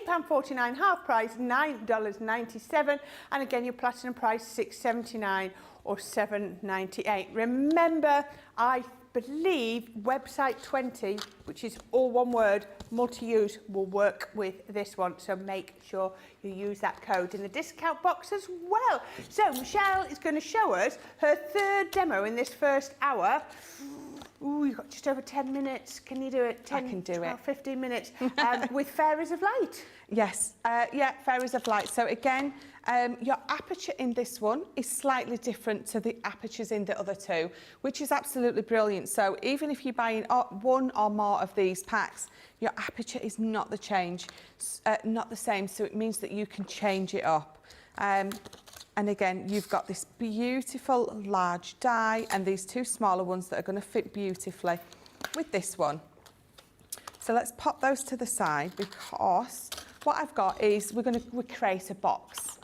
£8.49 half price, $9.97, and again your platinum price $6.79 or $7.98. Remember, I believe website 20, which is all one word, multi-use, will work with this one, so make sure you use that code in the discount box as well. So Michelle is going to show us her 3rd demo in this first hour. Ooh, you've got just over 10 minutes. Can you do it? 10, I can do 12, it. 15 minutes with Fairies of Light. Yes, yeah, Fairies of Light. So again, your aperture in this one is slightly different to the apertures in the other 2, which is absolutely brilliant. So even if you're buying 1 or more of these packs, your aperture is not the same. So it means that you can change it up. And again, you've got this beautiful large die and these 2 smaller ones that are going to fit beautifully with this one. So let's pop those to the side, because what I've got is we're going to create a box.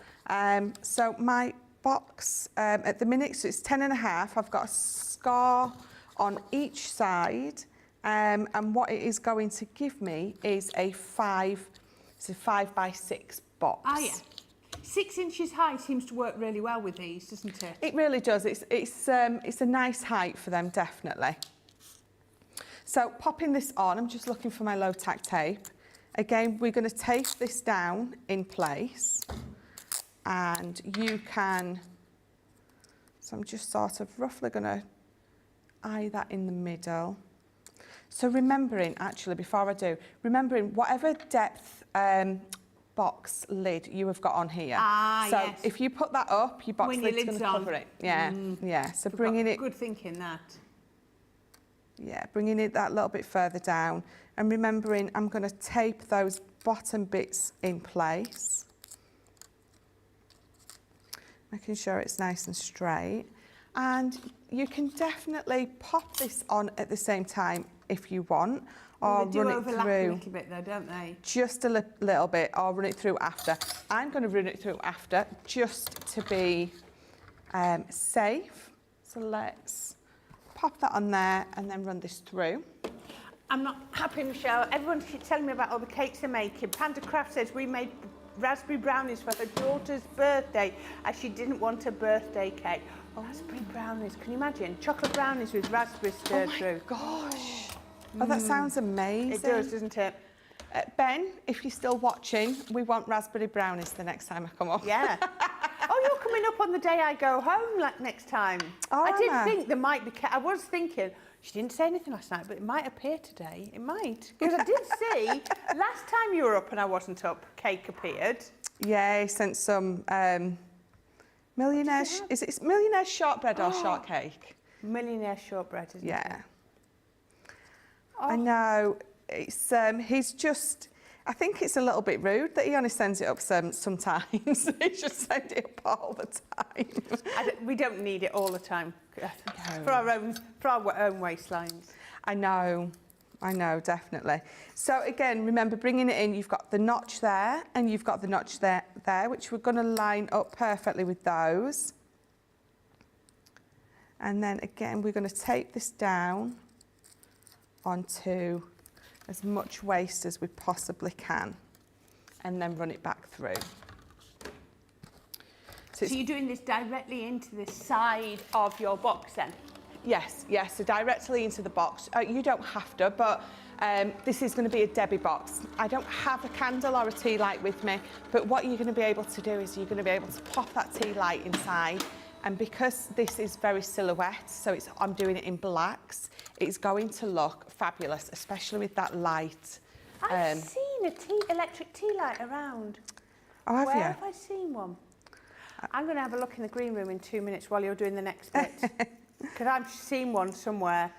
So my box at the minute, so it's 10.5. I've got a scar on each side, and what it is going to give me is a 5 by 6 box. Ah, yeah. 6 inches high seems to work really well with these, doesn't it? It really does. It's a nice height for them, definitely. So popping this on, I'm just looking for my low tack tape. Again, we're going to tape this down in place, and you can, so I'm just sort of roughly going to eye that in the middle. So remembering, actually, before I do, remembering whatever depth box lid you have got on here. So yes. if you put that up, your box When your lid's going lid's to on. cover it. Yeah, yeah. So bringing it, Good thinking, that. yeah, bringing it that little bit further down, and remembering I'm going to tape those bottom bits in place, making sure it's nice and straight. And you can definitely pop this on at the same time if you want, or They do run it overlap a through little bit though, don't they? just a little bit, or run it through after. I'm going to run it through after just to be safe. So let's pop that on there and then run this through. I'm not happy, Michelle. Everyone keeps telling me about all the cakes they're making. Panda Craft says we made raspberry brownies for her daughter's birthday as she didn't want a birthday cake. Oh, raspberry brownies, can you imagine? Chocolate brownies with raspberries stirred through. Gosh. Oh, that sounds amazing. It does, doesn't it? Ben, if you're still watching, we want raspberry brownies the next time I come up. Yeah. Oh, you're coming up on the day I go home next time. Oh, I did Anna. think there might be... I was thinking, she didn't say anything last night, but it might appear today. It might. Because I did see, last time you were up and I wasn't up, cake appeared. Yeah, he sent some millionaire... Is it millionaire shortbread or shortcake? Millionaire shortbread, isn't it? Yeah. Oh. I know. It's he's just... I think it's a little bit rude that he only sends it up sometimes. He should send it up all the time. We don't need it all the time for our own waistlines. I know, definitely. So again, remember bringing it in, you've got the notch there and you've got the notch there, which we're going to line up perfectly with those. And then again, we're going to tape this down onto as much waste as we possibly can, and then run it back through. So you're doing this directly into the side of your box then? Yes, so directly into the box. You don't have to, but this is going to be a Debbie box. I don't have a candle or a tea light with me, but what you're going to be able to do is you're going to be able to pop that tea light inside, and because this is very silhouette, so I'm doing it in blacks, it's going to look fabulous, especially with that light. I've seen a electric tea light around. Oh, have Where you? have I seen one? I'm going to have a look in the green room in 2 minutes while you're doing the next bit. Because I've seen one somewhere.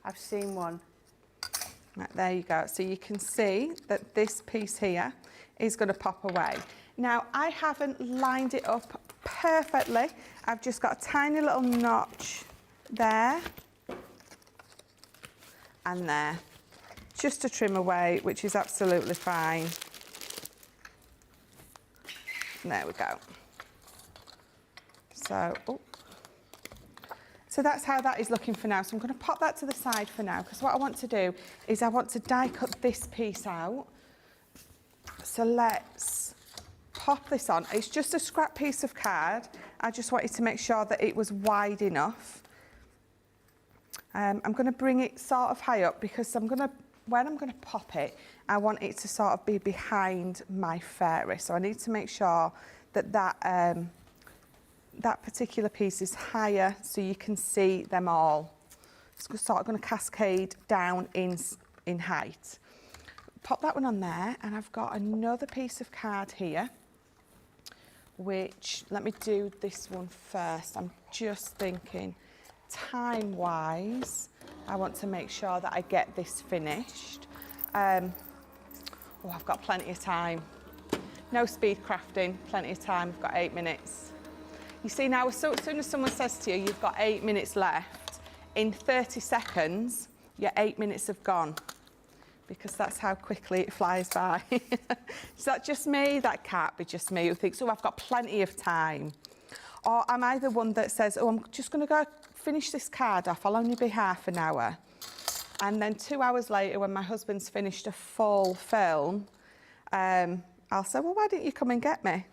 I've seen one. Right, there you go. So you can see that this piece here is going to pop away. Now, I haven't lined it up perfectly. I've just got a tiny little notch there and there, just to trim away, which is absolutely fine. There we go. So, so that's how that is looking for now. So I'm going to pop that to the side for now, because what I want to do is I want to die cut this piece out. So let's pop this on. It's just a scrap piece of card. I just wanted to make sure that it was wide enough. I'm going to bring it sort of high up, because when I'm going to pop it, I want it to sort of be behind my fairy. So I need to make sure that that particular piece is higher so you can see them all. It's sort of going to cascade down in height. Pop that one on there, and I've got another piece of card here, which, let me do this one first. I'm just thinking, time-wise, I want to make sure that I get this finished. I've got plenty of time. No speed crafting, plenty of time. I've got 8 minutes. You see now, as soon as someone says to you, you've got 8 minutes left, in 30 seconds, your 8 minutes have gone, because that's how quickly it flies by. Is that just me? That can't be just me who thinks, I've got plenty of time. Or am I the one that says, I'm just going to go finish this card off, I'll only be half an hour. And then 2 hours later, when my husband's finished a full film, I'll say, well, why didn't you come and get me?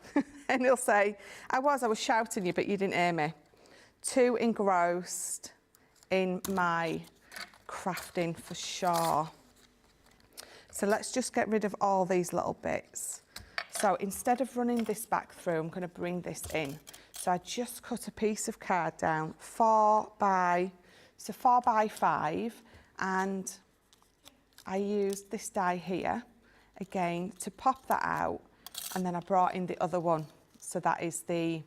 And he'll say, I was shouting you, but you didn't hear me. Too engrossed in my crafting for sure. So let's just get rid of all these little bits. So instead of running this back through, I'm going to bring this in. So I just cut a piece of card down 4 by 5, and I used this die here again to pop that out, and then I brought in the other one. So that is the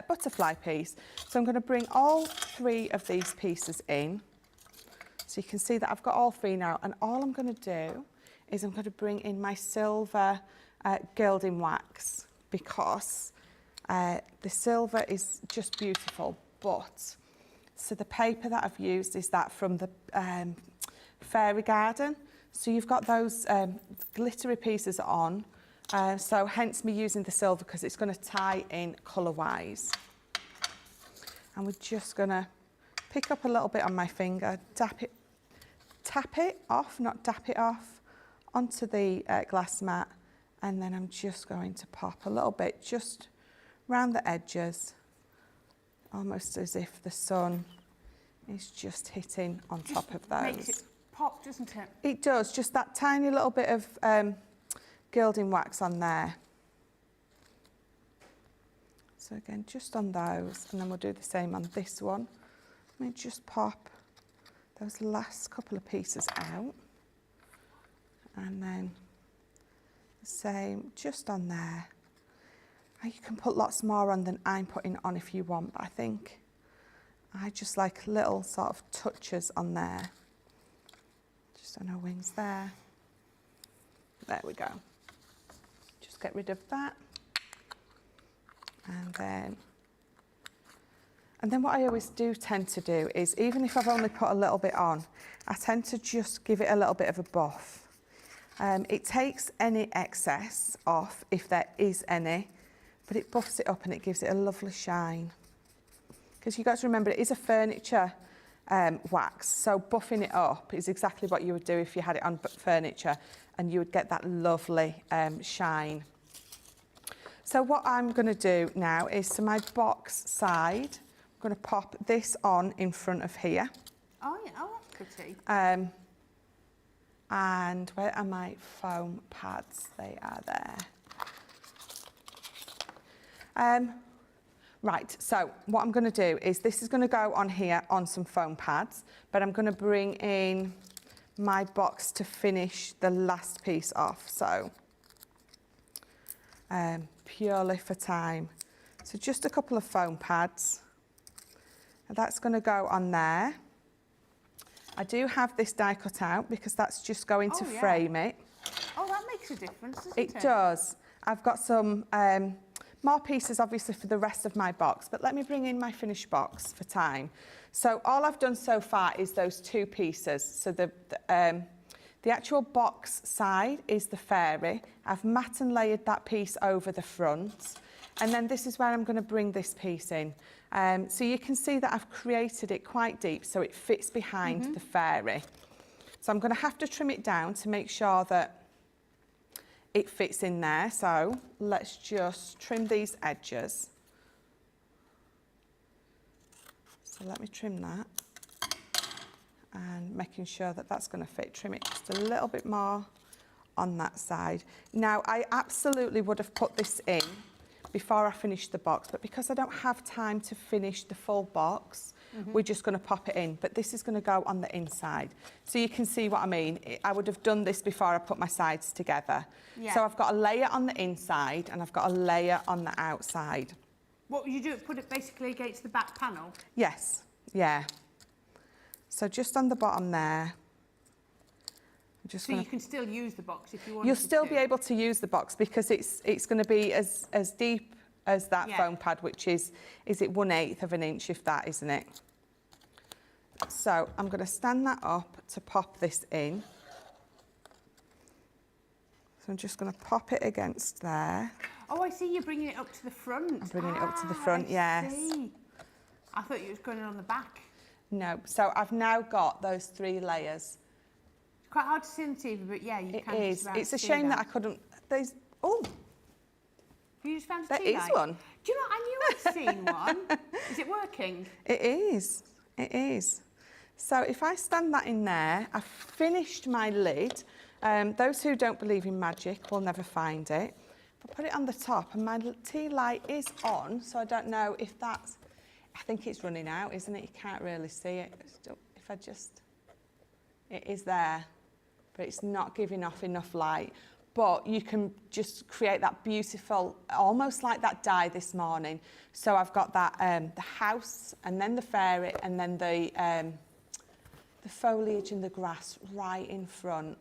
butterfly piece. So I'm going to bring all 3 of these pieces in. So you can see that I've got all 3 now, and all I'm going to do is I'm going to bring in my silver gilding wax, because the silver is just beautiful. But so the paper that I've used is that from the Fairy Garden. So you've got those glittery pieces on, so hence me using the silver, because it's going to tie in colour-wise. And we're just going to pick up a little bit on my finger, tap it off, not dap it off, onto the glass mat, and then I'm just going to pop a little bit just round the edges, almost as if the sun is just hitting on top of those. Makes it pop, doesn't it? It does, just that tiny little bit of gilding wax on there. So again, just on those, and then we'll do the same on this one. Let me just pop those last couple of pieces out, and then the same just on there. You can put lots more on than I'm putting on if you want, but I think I just like little sort of touches on there. Just on her wings there. There we go. Just get rid of that. And then what I always do tend to do is, even if I've only put a little bit on, I tend to just give it a little bit of a buff. It takes any excess off, if there is any, but it buffs it up and it gives it a lovely shine. Because you've got to remember, it is a furniture wax, so buffing it up is exactly what you would do if you had it on furniture, and you would get that lovely shine. So what I'm going to do now is, to my box side, I'm going to pop this on in front of here. Oh yeah, oh that's pretty. And where are my foam pads? They are there. Right, so what I'm going to do is, this is going to go on here on some foam pads, but I'm going to bring in my box to finish the last piece off. So purely for time. So just a couple of foam pads. And that's going to go on there. I do have this die cut out, because that's just going to frame it. Oh, that makes a difference, doesn't it? It does. I've got some more pieces, obviously, for the rest of my box, but let me bring in my finished box for time. So all I've done so far is those 2 pieces. So the actual box side is the fairy. I've matte and layered that piece over the front. And then this is where I'm going to bring this piece in. So you can see that I've created it quite deep, so it fits behind the fairy. So I'm going to have to trim it down to make sure that it fits in there. So let's just trim these edges. So let me trim that, and making sure that that's going to fit. Trim it just a little bit more on that side. Now, I absolutely would have put this in before I finish the box, but because I don't have time to finish the full box, we're just going to pop it in. But this is going to go on the inside, so you can see what I mean. I would have done this before I put my sides together. Yeah. So I've got a layer on the inside, and I've got a layer on the outside. What would you do? Put it basically against the back panel? Yes, yeah. So just on the bottom there. So you can still use the box if you want. You'll still be able to use the box, because it's going to be as deep as that foam pad, which is it 1/8 of an inch, if that, isn't it? So I'm going to stand that up to pop this in. So I'm just going to pop it against there. Oh, I see, you're bringing it up to the front. I'm bringing it up to the front, yes. See. I thought you was going on the back. No, so I've now got those 3 layers. Quite hard to see on TV, but yeah, you can. It is. It's a shame that I couldn't. There's. Oh. You just found a There tea is light? one. Do you know? I knew I'd seen one. Is it working? It is. It is. So if I stand that in there, I've finished my lid, Those who don't believe in magic will never find it. If I put it on the top, and my tea light is on, so I don't know if that's... I think it's running out, isn't it? You can't really see it. If I just... It is there, but it's not giving off enough light. But you can just create that beautiful, almost like that die this morning. So I've got that, the house, and then the fairy, and then the foliage and the grass right in front.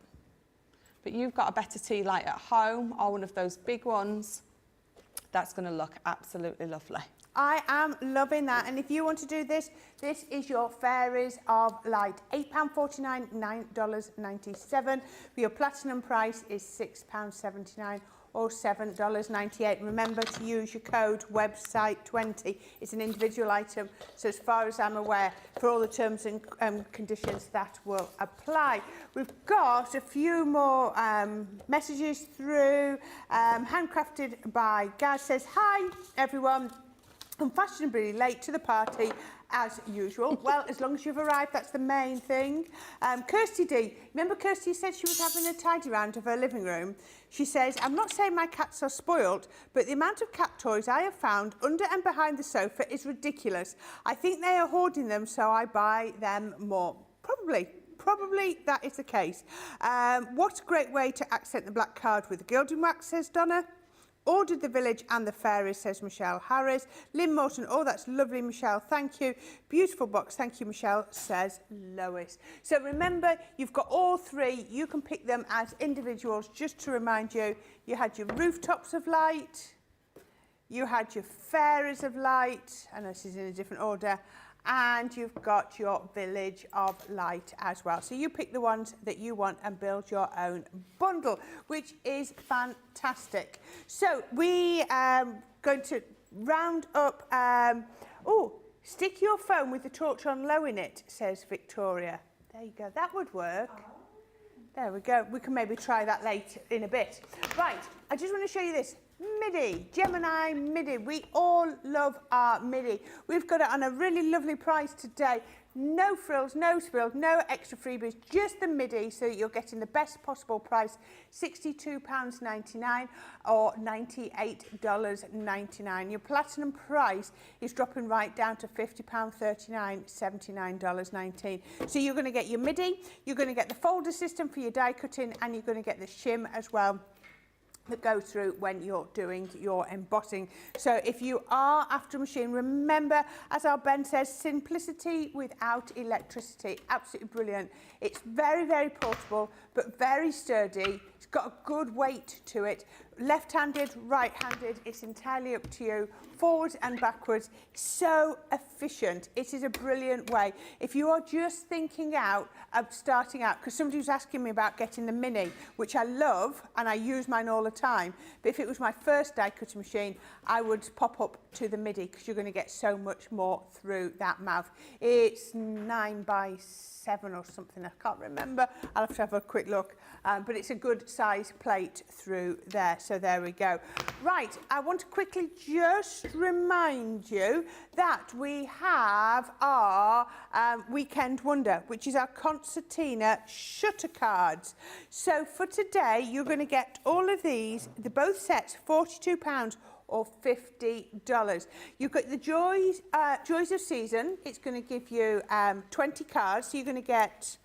But you've got a better tea light at home, or one of those big ones. That's going to look absolutely lovely. I am loving that. And if you want to do this, this is your Fairies of Light. £8.49, $9.97. Your platinum price is £6.79 or $7.98. Remember to use your code website20. It's an individual item. So as far as I'm aware, for all the terms and conditions, that will apply. We've got a few more messages through. Handcrafted by Gaz says, hi, everyone. I'm fashionably late to the party, as usual. Well, as long as you've arrived, that's the main thing. Kirsty D. Remember Kirsty said she was having a tidy round of her living room? She says, I'm not saying my cats are spoilt, but the amount of cat toys I have found under and behind the sofa is ridiculous. I think they are hoarding them, so I buy them more. Probably that is the case. What a great way to accent the black card with the gilding wax, says Donna. Ordered the village and the fairies, says Michelle Harris. Lynn Morton, oh, that's lovely, Michelle, thank you. Beautiful box, thank you, Michelle, says Lois. So remember, you've got all three. You can pick them as individuals. Just to remind you, you had your Rooftops of Light, you had your Fairies of Light, and this is in a different order, and you've got your Village of Light as well. So you pick the ones that you want and build your own bundle, which is fantastic. So we are going to round up... stick your phone with the torch on low in it, says Victoria. There you go, that would work. There we go. We can maybe try that later in a bit. Right, I just want to show you this. MIDI, Gemini MIDI. We all love our MIDI. We've got it on a really lovely price today. No frills, no spills, no extra freebies, just the MIDI, so you're getting the best possible price, £62.99 or $98.99. Your platinum price is dropping right down to £50.39, $79.19. So you're going to get your MIDI, you're going to get the folder system for your die cutting, and you're going to get the shim as well that go through when you're doing your embossing. So if you are after a machine, remember, as our Ben says, simplicity without electricity. Absolutely brilliant. It's very, very portable, but very sturdy. It's got a good weight to it. Left-handed, right-handed, it's entirely up to you. Forwards and backwards, so efficient. It is a brilliant way. If you are just thinking out of starting out, because somebody was asking me about getting the Mini, which I love, and I use mine all the time, but if it was my first die cutting machine, I would pop up to the MIDI, because you're going to get so much more through that mouth. It's 9x7 or something, I can't remember. I'll have to have a quick look. But it's a good size plate through there. So there we go. Right, I want to quickly just remind you that we have our Weekend Wonder, which is our concertina shutter cards. So for today, you're going to get all of these, both sets, £42 or $50. You've got the Joys of Season. It's going to give you 20 cards. So you're going to get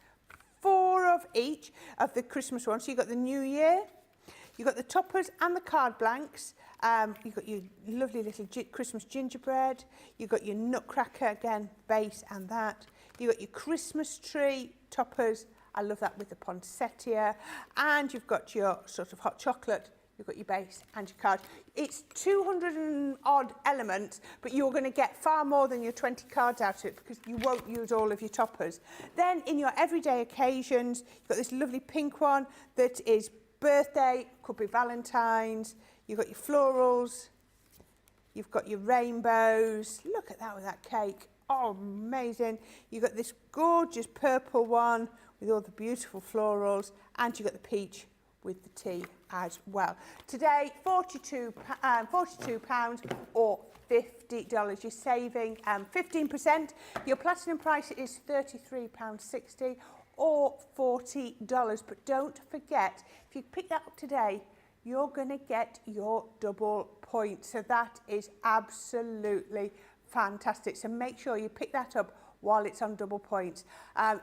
4 of each of the Christmas ones. So you've got the New Year, you've got the toppers and the card blanks. You've got your lovely little Christmas gingerbread. You've got your nutcracker, again, base and that. You've got your Christmas tree toppers. I love that with the poinsettia. And you've got your sort of hot chocolate. You've got your base and your card. It's 200 and odd elements, but you're going to get far more than your 20 cards out of it, because you won't use all of your toppers. Then in your everyday occasions, you've got this lovely pink one that is birthday, could be Valentine's. You've got your florals. You've got your rainbows. Look at that with that cake. Oh, amazing. You've got this gorgeous purple one with all the beautiful florals, and you've got the peach with the tea as well. Today, £42 or $50. You're saving 15%. Your platinum price is £33.60 or $40. But don't forget, if you pick that up today, you're going to get your double points. So that is absolutely fantastic. So make sure you pick that up while it's on double points.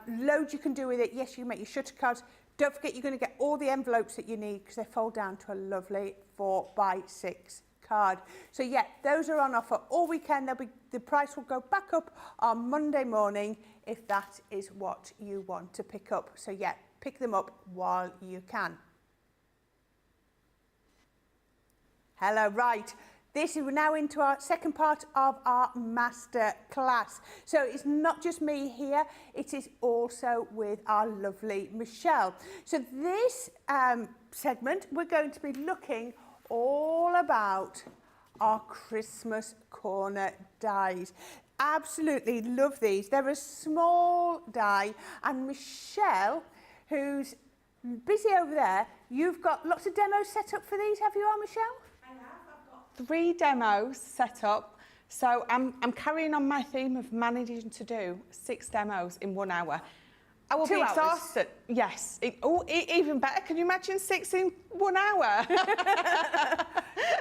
Loads you can do with it. Yes, you can make your shutter cards. Don't forget you're going to get all the envelopes that you need because they fold down to a lovely 4x6 card. So yeah, those are on offer all weekend. The price will go back up on Monday morning if that is what you want to pick up. So yeah, pick them up while you can. Hello, right. This is, we're now into our second part of our master class. So it's not just me here, it is also with our lovely Michelle. So this segment, we're going to be looking all about our Christmas corner dies. Absolutely love these. They're a small die, and Michelle, who's busy over there, you've got lots of demos set up for these, have you, Michelle? 3 demos set up, so I'm carrying on my theme of managing to do 6 demos in 1 hour. I will 2 be hours. exhausted. Yes, even better. Can you imagine 6 in 1 hour?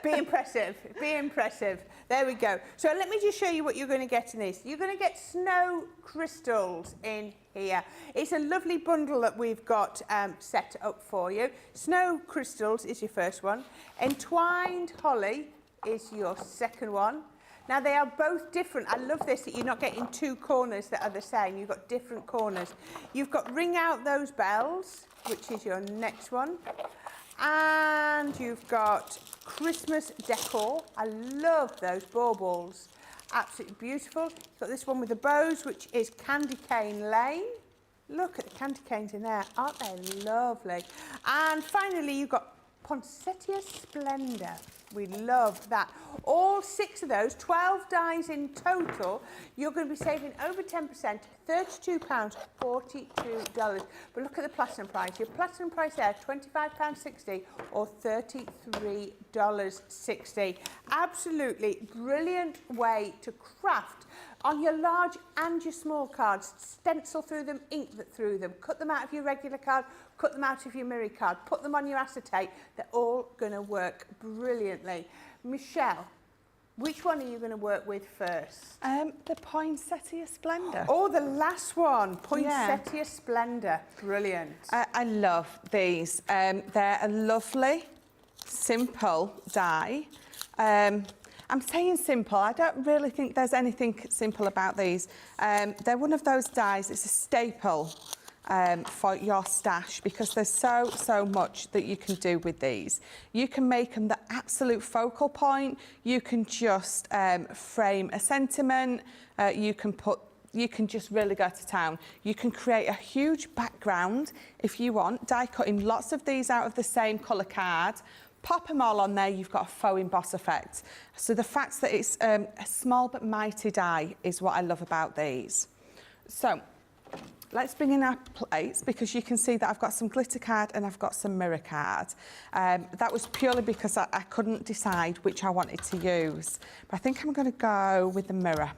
Be impressive, be impressive. There we go. So let me just show you what you're going to get in this. You're going to get snow crystals in here. It's a lovely bundle that we've got set up for you. Snow crystals is your first one. Entwined holly is your second one. Now they are both different. I love this, that you're not getting 2 corners that are the same. You've got different corners. You've got ring out those bells, which is your next one. And you've got Christmas decor. I love those baubles. Absolutely beautiful. You've got this one with the bows, which is Candy Cane Lane. Look at the candy canes in there. Aren't they lovely? And finally, you've got Poinsettia Splendor. We love that. All 6 of those, 12 dies in total, you're going to be saving over 10%, £32, $42. But look at the platinum price. Your platinum price there, £25.60 or $33.60. Absolutely brilliant way to craft on your large and your small cards. Stencil through them, ink through them, cut them out of your regular card, cut them out of your mirror card, put them on your acetate. They're all going to work brilliantly. Michelle, which one are you going to work with first? The Poinsettia Splendor. Oh, the last one, Poinsettia Splendor. Brilliant. I love these. They're a lovely, simple die. I'm saying simple. I don't really think there's anything simple about these. They're one of those dies, it's a staple for your stash because there's so much that you can do with these. You can make them the absolute focal point. You can just frame a sentiment. You can just really go to town. You can create a huge background if you want, die cutting lots of these out of the same colour card. Pop them all on there, you've got a faux emboss effect. So the fact that it's a small but mighty die is what I love about these. So let's bring in our plates because you can see that I've got some glitter card and I've got some mirror card. That was purely because I couldn't decide which I wanted to use. But I think I'm going to go with the mirror.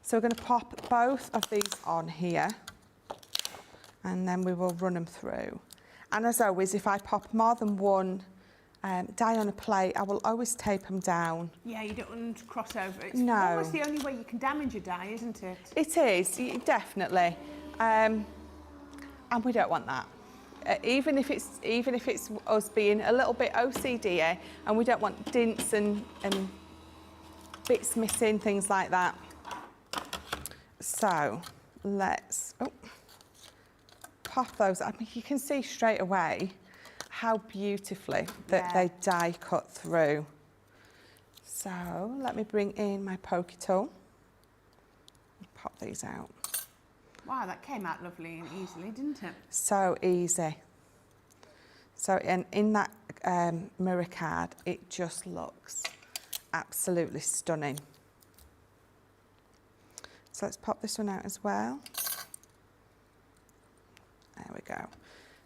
So we're going to pop both of these on here and then we will run them through. And as always, if I pop more than one die on a plate, I will always tape them down. Yeah, you don't want them to cross over. It's No. almost the only way you can damage a die, isn't it? It is, definitely. And we don't want that. Even if it's us being a little bit OCD, and we don't want dints and bits missing, things like that. So let's pop those. I mean, you can see straight away how beautifully that they die cut through. So let me bring in my pokey tool and pop these out. Wow, that came out lovely and easily, didn't it? So easy. So in that mirror card, it just looks absolutely stunning. So let's pop this one out as well. There we go.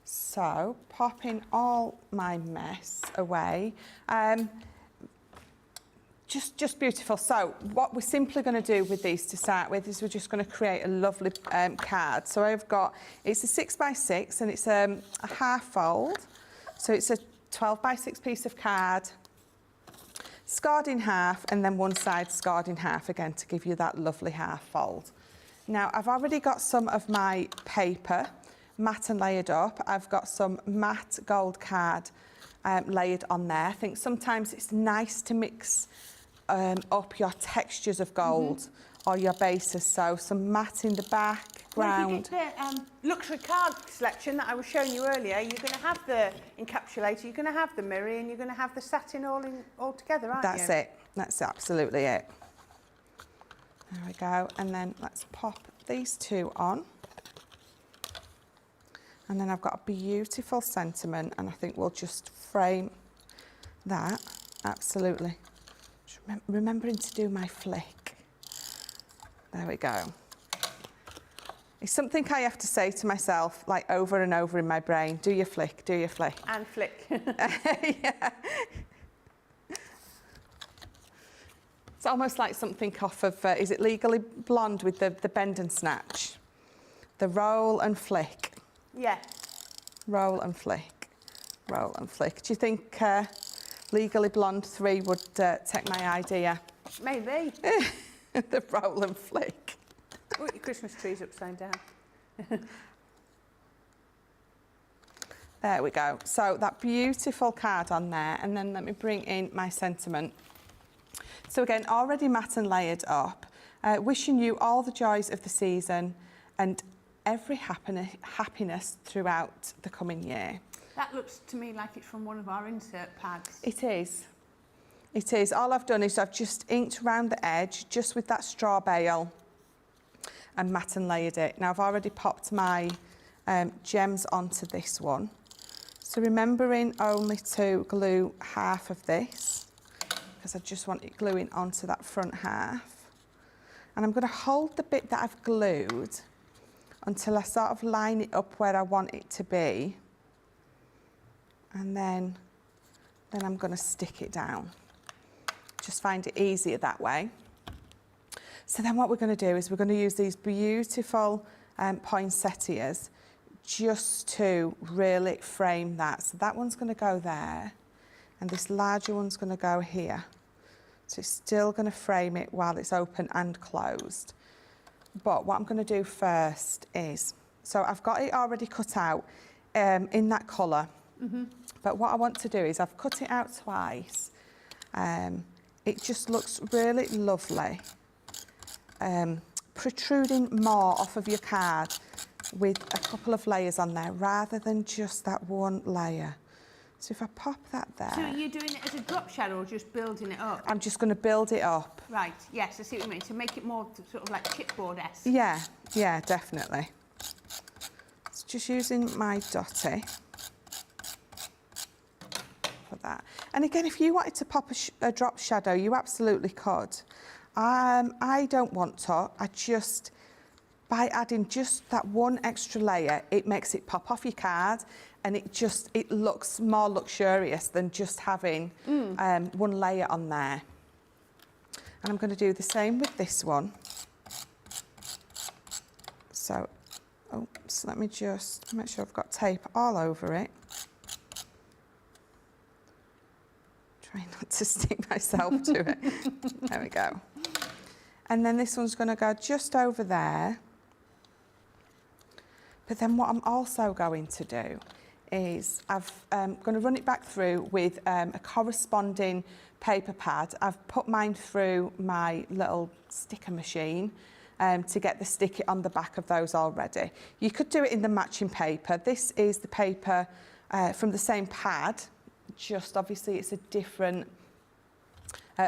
So, popping all my mess away. Just beautiful. So what we're simply going to do with these to start with is we're just going to create a lovely card. So I've got, it's a 6x6 and it's a half fold. So it's a 12x6 piece of card, scored in half, and then one side scored in half again to give you that lovely half fold. Now I've already got some of my paper matte and layered up. I've got some matte gold card layered on there. I think sometimes it's nice to mix up your textures of gold or your bases. So some matte in the background. Well, if you get the luxury card selection that I was showing you earlier, you're going to have the encapsulator, you're going to have the mirror, and you're going to have the satin all together, aren't you? That's it. That's absolutely it. There we go. And then let's pop these two on. And then I've got a beautiful sentiment, and I think we'll just frame that. Absolutely. Just remembering to do my flick. There we go. It's something I have to say to myself, like over and over in my brain. Do your flick, do your flick. And flick. Yeah. It's almost like something off of, is it Legally Blonde with the bend and snatch? The roll and flick. Yeah. Roll and flick. Roll and flick. Do you think Legally Blonde 3 would take my idea? Maybe. The roll and flick. Oh, your Christmas tree's upside down. There we go. So that beautiful card on there, and then let me bring in my sentiment. So again, already matte and layered up. Wishing you all the joys of the season and every happiness throughout the coming year. That looks to me like it's from one of our insert pads. It is. It is. All I've done is I've just inked round the edge, just with that straw bale, and matte and layered it. Now I've already popped my gems onto this one. So remembering only to glue half of this, because I just want it gluing onto that front half. And I'm going to hold the bit that I've glued until I sort of line it up where I want it to be. And then I'm going to stick it down. Just find it easier that way. So then what we're going to do is we're going to use these beautiful poinsettias just to really frame that. So that one's going to go there, and this larger one's going to go here. So it's still going to frame it while it's open and closed. But what I'm going to do first is, so I've got it already cut out in that colour. But what I want to do is I've cut it out twice. It just looks really lovely. Protruding more off of your card with a couple of layers on there rather than just that one layer. So if I pop that there. So are you doing it as a drop shadow or just building it up? I'm just going to build it up. Right, yes, I see what you mean. So make it more sort of like chipboard-esque. Yeah, definitely. So just using my dotty for that. And again, if you wanted to pop a drop shadow, you absolutely could. I don't want to. I just, by adding just that one extra layer, it makes it pop off your card, and it looks more luxurious than just having one layer on there. And I'm going to do the same with this one. So, oops, let me just make sure I've got tape all over it. Try not to stick myself to it. There we go. And then this one's going to go just over there. But then what I'm also going to do is I've going to run it back through with a corresponding paper pad. I've put mine through my little sticker machine to get the sticker on the back of those already. You could do it in the matching paper. This is the paper from the same pad, just obviously it's a different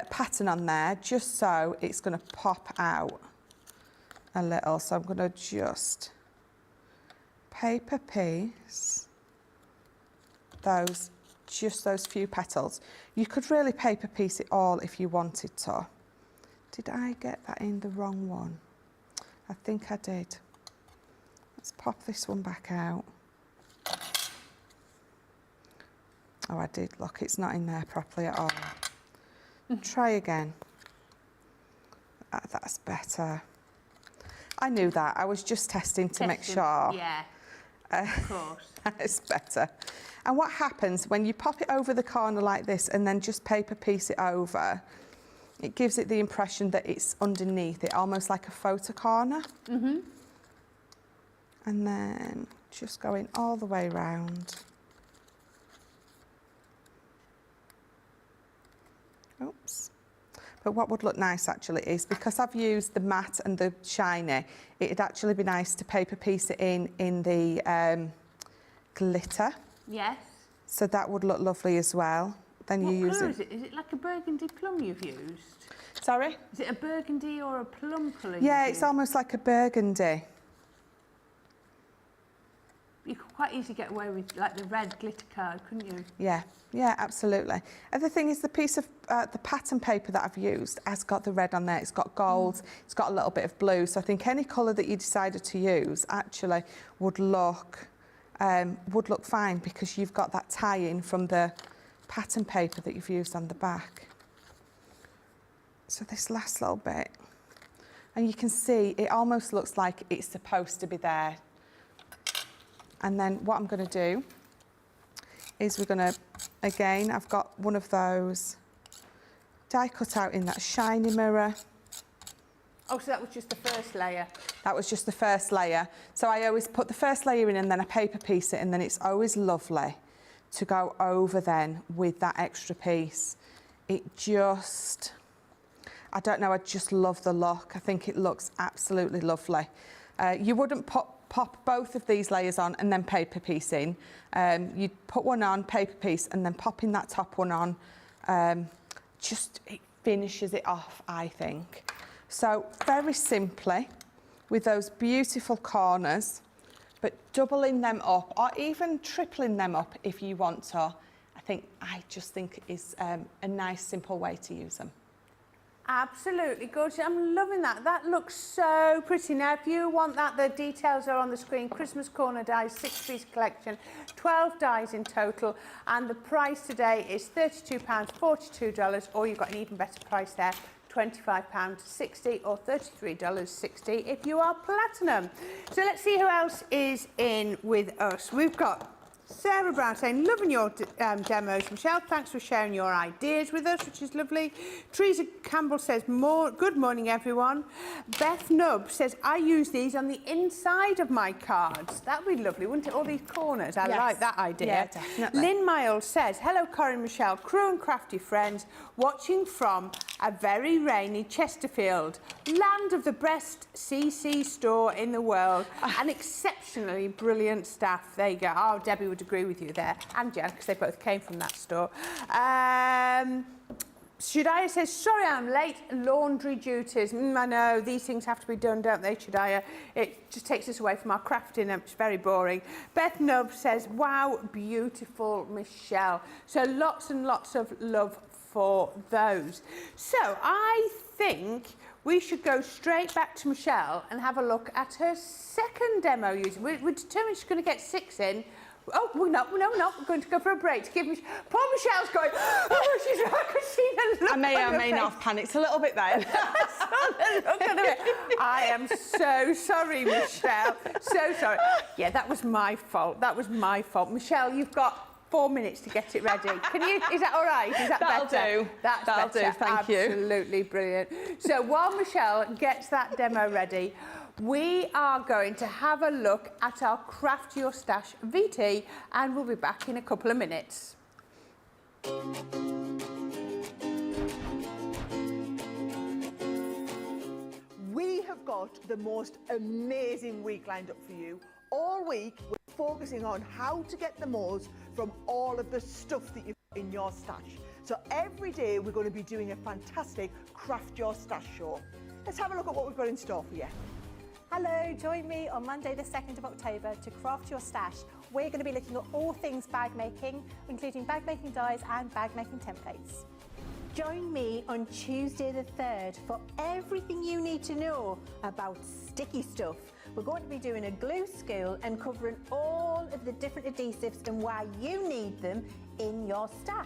pattern on there, just so it's going to pop out a little. So I'm going to just paper piece just those few petals. You could really paper piece it all if you wanted to. Did I get that in the wrong one? I think I did. Let's pop this one back out. Oh, I did. Look, it's not in there properly at all. Try again. That's better. I knew that. I was just testing to make sure. Yeah, of course. It's better. And what happens when you pop it over the corner like this and then just paper piece it over, it gives it the impression that it's underneath it, almost like a photo corner. Mm-hmm. And then just going all the way round. Oops. But what would look nice actually is, because I've used the matte and the shiny, it'd actually be nice to paper piece it in the glitter. Yes. So that would look lovely as well. Then you use What colour is it? Is it like a burgundy plum you've used? Sorry? Is it a burgundy or a plum colour? Yeah, it's almost like a burgundy. You could quite easily get away with like the red glitter card, couldn't you? Yeah, yeah, absolutely. And the thing is, the piece of the pattern paper that I've used has got the red on there. It's got gold. It's got a little bit of blue. So I think any colour that you decided to use actually would look fine, because you've got that tie-in from the pattern paper that you've used on the back. So this last little bit, and you can see it almost looks like it's supposed to be there. And then what I'm going to do is we're going to, again, I've got one of those die cut out in that shiny mirror. Oh, so that was just the first layer. That was just the first layer. So I always put the first layer in and then I paper piece it, and then it's always lovely to go over then with that extra piece. It just, I don't know, I just love the look. I think it looks absolutely lovely. You wouldn't pop both of these layers on and then paper piece in. You'd put one on, paper piece, and then pop in that top one on. Just, it finishes it off, I think. So very simply, with those beautiful corners, but doubling them up or even tripling them up if you want to, I just think is a nice, simple way to use them. Absolutely gorgeous. I'm loving that. That looks so pretty. Now, if you want that, the details are on the screen. Christmas Corner dies, 6-piece collection, 12 dies in total, and the price today is £32, $42, or you've got an even better price there, £25.60 or $33.60 if you are platinum. So let's see who else is in with us. We've got Sarah Brown saying, loving your demos. Michelle, thanks for sharing your ideas with us, which is lovely. Teresa Campbell says, good morning, everyone. Beth Nubb says, I use these on the inside of my cards. That would be lovely, wouldn't it? All these corners. I like that idea. Yeah, definitely. Lynn Miles says, hello, Corrine, Michelle, crew and crafty friends, watching from a very rainy Chesterfield, land of the best CC store in the world, and exceptionally brilliant staff. There you go. Oh, Debbie would agree with you there, and Jen, because they both came from that store. Shudaya says, sorry I'm late, laundry duties. I know, these things have to be done, don't they, Shudaya? It just takes us away from our crafting, and it's very boring. Beth Nubb says, wow, beautiful, Michelle. So lots and lots of love for those. So I think we should go straight back to Michelle and have a look at her second demo using. We're determined she's going to get 6 in. Oh, no, we're going to go for a break to give me... Poor Michelle's going, oh, I could see the look I may on or may her not have panicked a little bit then. I am so sorry, Michelle. So sorry. Yeah, that was my fault. Michelle, you've got 4 minutes to get it ready. Can you? Is that all right? Is that That'll better? do. That's That'll better. do, thank you. Absolutely brilliant. So while Michelle gets that demo ready, we are going to have a look at our Craft Your Stash VT, and we'll be back in a couple of minutes. We have got the most amazing week lined up for you. All week, we're focusing on how to get the most from all of the stuff that you've got in your stash. So every day, we're going to be doing a fantastic Craft Your Stash show. Let's have a look at what we've got in store for you. Hello, join me on Monday the 2nd of October to Craft Your Stash. We're going to be looking at all things bag making, including bag making dies and bag making templates. Join me on Tuesday the 3rd for everything you need to know about sticky stuff. We're going to be doing a glue school and covering all of the different adhesives and why you need them in your stash.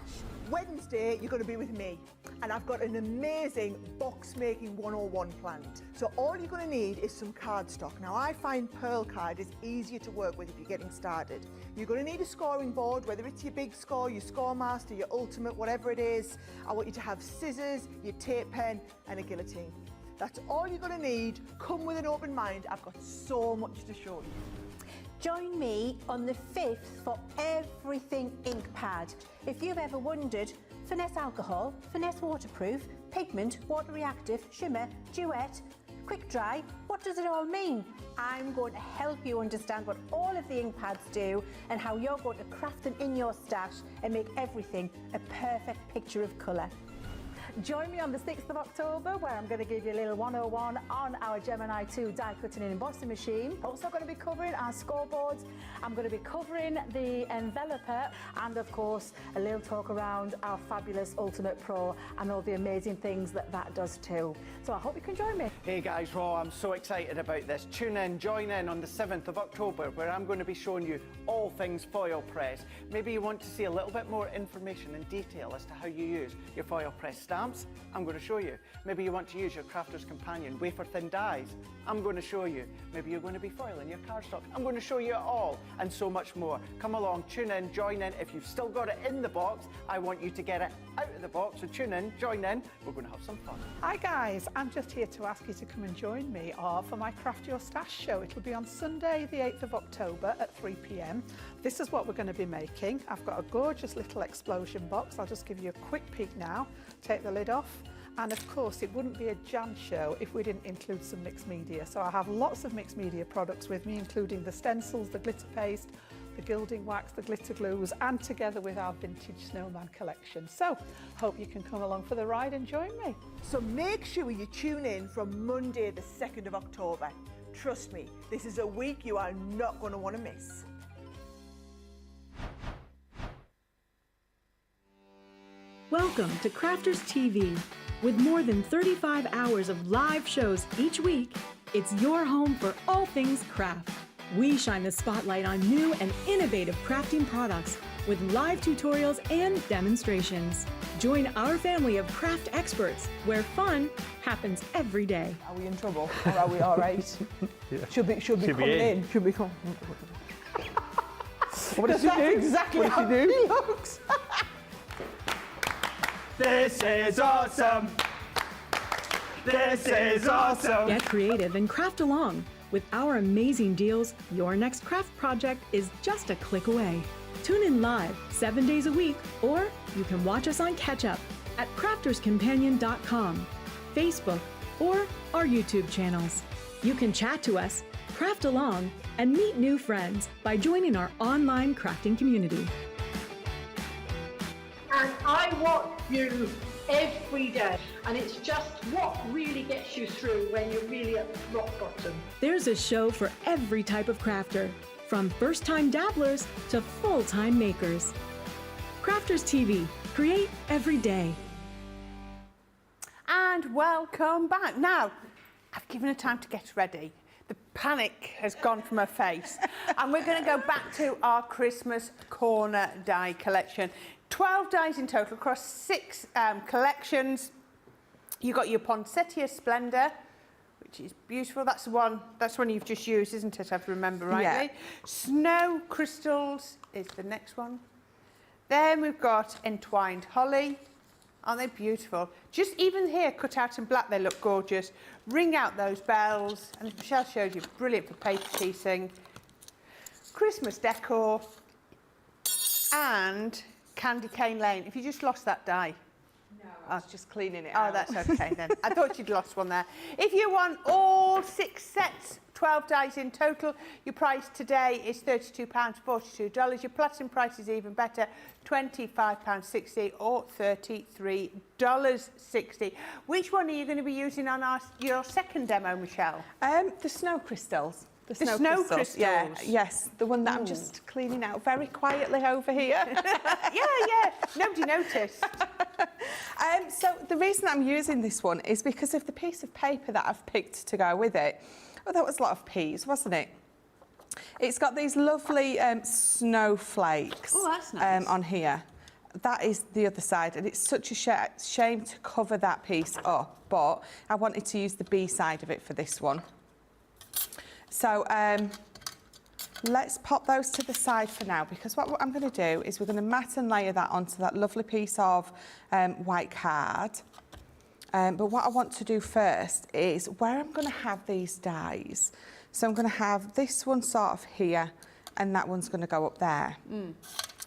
Wednesday, you're going to be with me, and I've got an amazing box making 101 planned. So all you're going to need is some cardstock. Now, I find pearl card is easier to work with if you're getting started. You're going to need a scoring board, whether it's your big score, your score master, your ultimate, whatever it is. I want you to have scissors, your tape pen, and a guillotine. That's all you're going to need. Come with an open mind. I've got so much to show you. Join me on the 5th for Everything Ink Pad. If you've ever wondered, finesse alcohol, finesse waterproof, pigment, water reactive, shimmer, duet, quick dry, what does it all mean? I'm going to help you understand what all of the ink pads do and how you're going to craft them in your stash and make everything a perfect picture of colour. Join me on the 6th of October, where I'm going to give you a little 101 on our Gemini 2 die cutting and embossing machine. Also going to be covering our scoreboards. I'm going to be covering the enveloper, and of course a little talk around our fabulous Ultimate Pro and all the amazing things that that does too. So I hope you can join me. Hey guys, well, I'm so excited about this. Tune in, join in on the 7th of October, where I'm going to be showing you all things foil press. Maybe you want to see a little bit more information and detail as to how you use your foil press stamps. I'm going to show you. Maybe you want to use your Crafter's Companion wafer thin dies. I'm going to show you. Maybe you're going to be foiling your cardstock. I'm going to show you it all, and so much more. Come along, tune in, join in. If you've still got it in the box, I want you to get it out of the box. So tune in, join in. We're going to have some fun. Hi guys, I'm just here to ask you to come and join me for my Craft Your Stash show. It'll be on Sunday the 8th of October at 3 p.m. This is what we're going to be making. I've got a gorgeous little explosion box. I'll just give you a quick peek now. Take the lid off, and of course it wouldn't be a jam show if we didn't include some mixed media. So I have lots of mixed media products with me, including the stencils, the glitter paste, the gilding wax, the glitter glues, and together with our vintage snowman collection. So hope you can come along for the ride and join me. So make sure you tune in from Monday the 2nd of October. Trust me, this is a week you are not going to want to miss. Welcome to Crafters TV. With more than 35 hours of live shows each week, it's your home for all things craft. We shine the spotlight on new and innovative crafting products with live tutorials and demonstrations. Join our family of craft experts where fun happens every day. Are we in trouble or are we all right? Yeah. Should be coming in. Should be coming. What does she do? Exactly what how does she do? he looks. This is awesome! This is awesome! Get creative and craft along. With our amazing deals, your next craft project is just a click away. Tune in live 7 days a week, or you can watch us on Catch Up at crafterscompanion.com, Facebook, or our YouTube channels. You can chat to us, craft along, and meet new friends by joining our online crafting community. And I watch you every day, and it's just what really gets you through when you're really at rock bottom. There's a show for every type of crafter, from first-time dabblers to full-time makers. Crafters TV, create every day. And welcome back. Now, I've given her time to get ready. The panic has gone from her face. And we're going to go back to our Christmas corner die collection. 12 dies in total across 6 collections. You got your Poinsettia Splendor, which is beautiful. That's the one you've just used, isn't it? If I remember rightly. Yeah. Snow Crystals is the next one. Then we've got Entwined Holly. Aren't they beautiful? Just even here, cut out in black, they look gorgeous. Ring Out Those Bells. And as Michelle showed you, brilliant for paper piecing. Christmas Decor. And Candy Cane Lane. If you just lost that die. No, I was just cleaning it Oh, out. that's okay then. I thought you'd lost one there. If you want all 6 sets, 12 dies in total, your price today is £32.42. Your platinum price is even better, £25.60 or $33.60. Which one are you going to be using on your second demo, Michelle? The snow crystals. The snow crystals? Yeah, yes, the one that I'm just cleaning out very quietly over here. yeah, nobody noticed. So the reason I'm using this one is because of the piece of paper that I've picked to go with it. Oh, that was a lot of peas, wasn't it? It's got these lovely snowflakes on here. That is the other side, and it's such a shame to cover that piece up, but I wanted to use the B side of it for this one. So let's pop those to the side for now, because what I'm going to do is we're going to mat and layer that onto that lovely piece of white card. But what I want to do first is where I'm going to have these dies. So I'm going to have this one sort of here, and that one's going to go up there.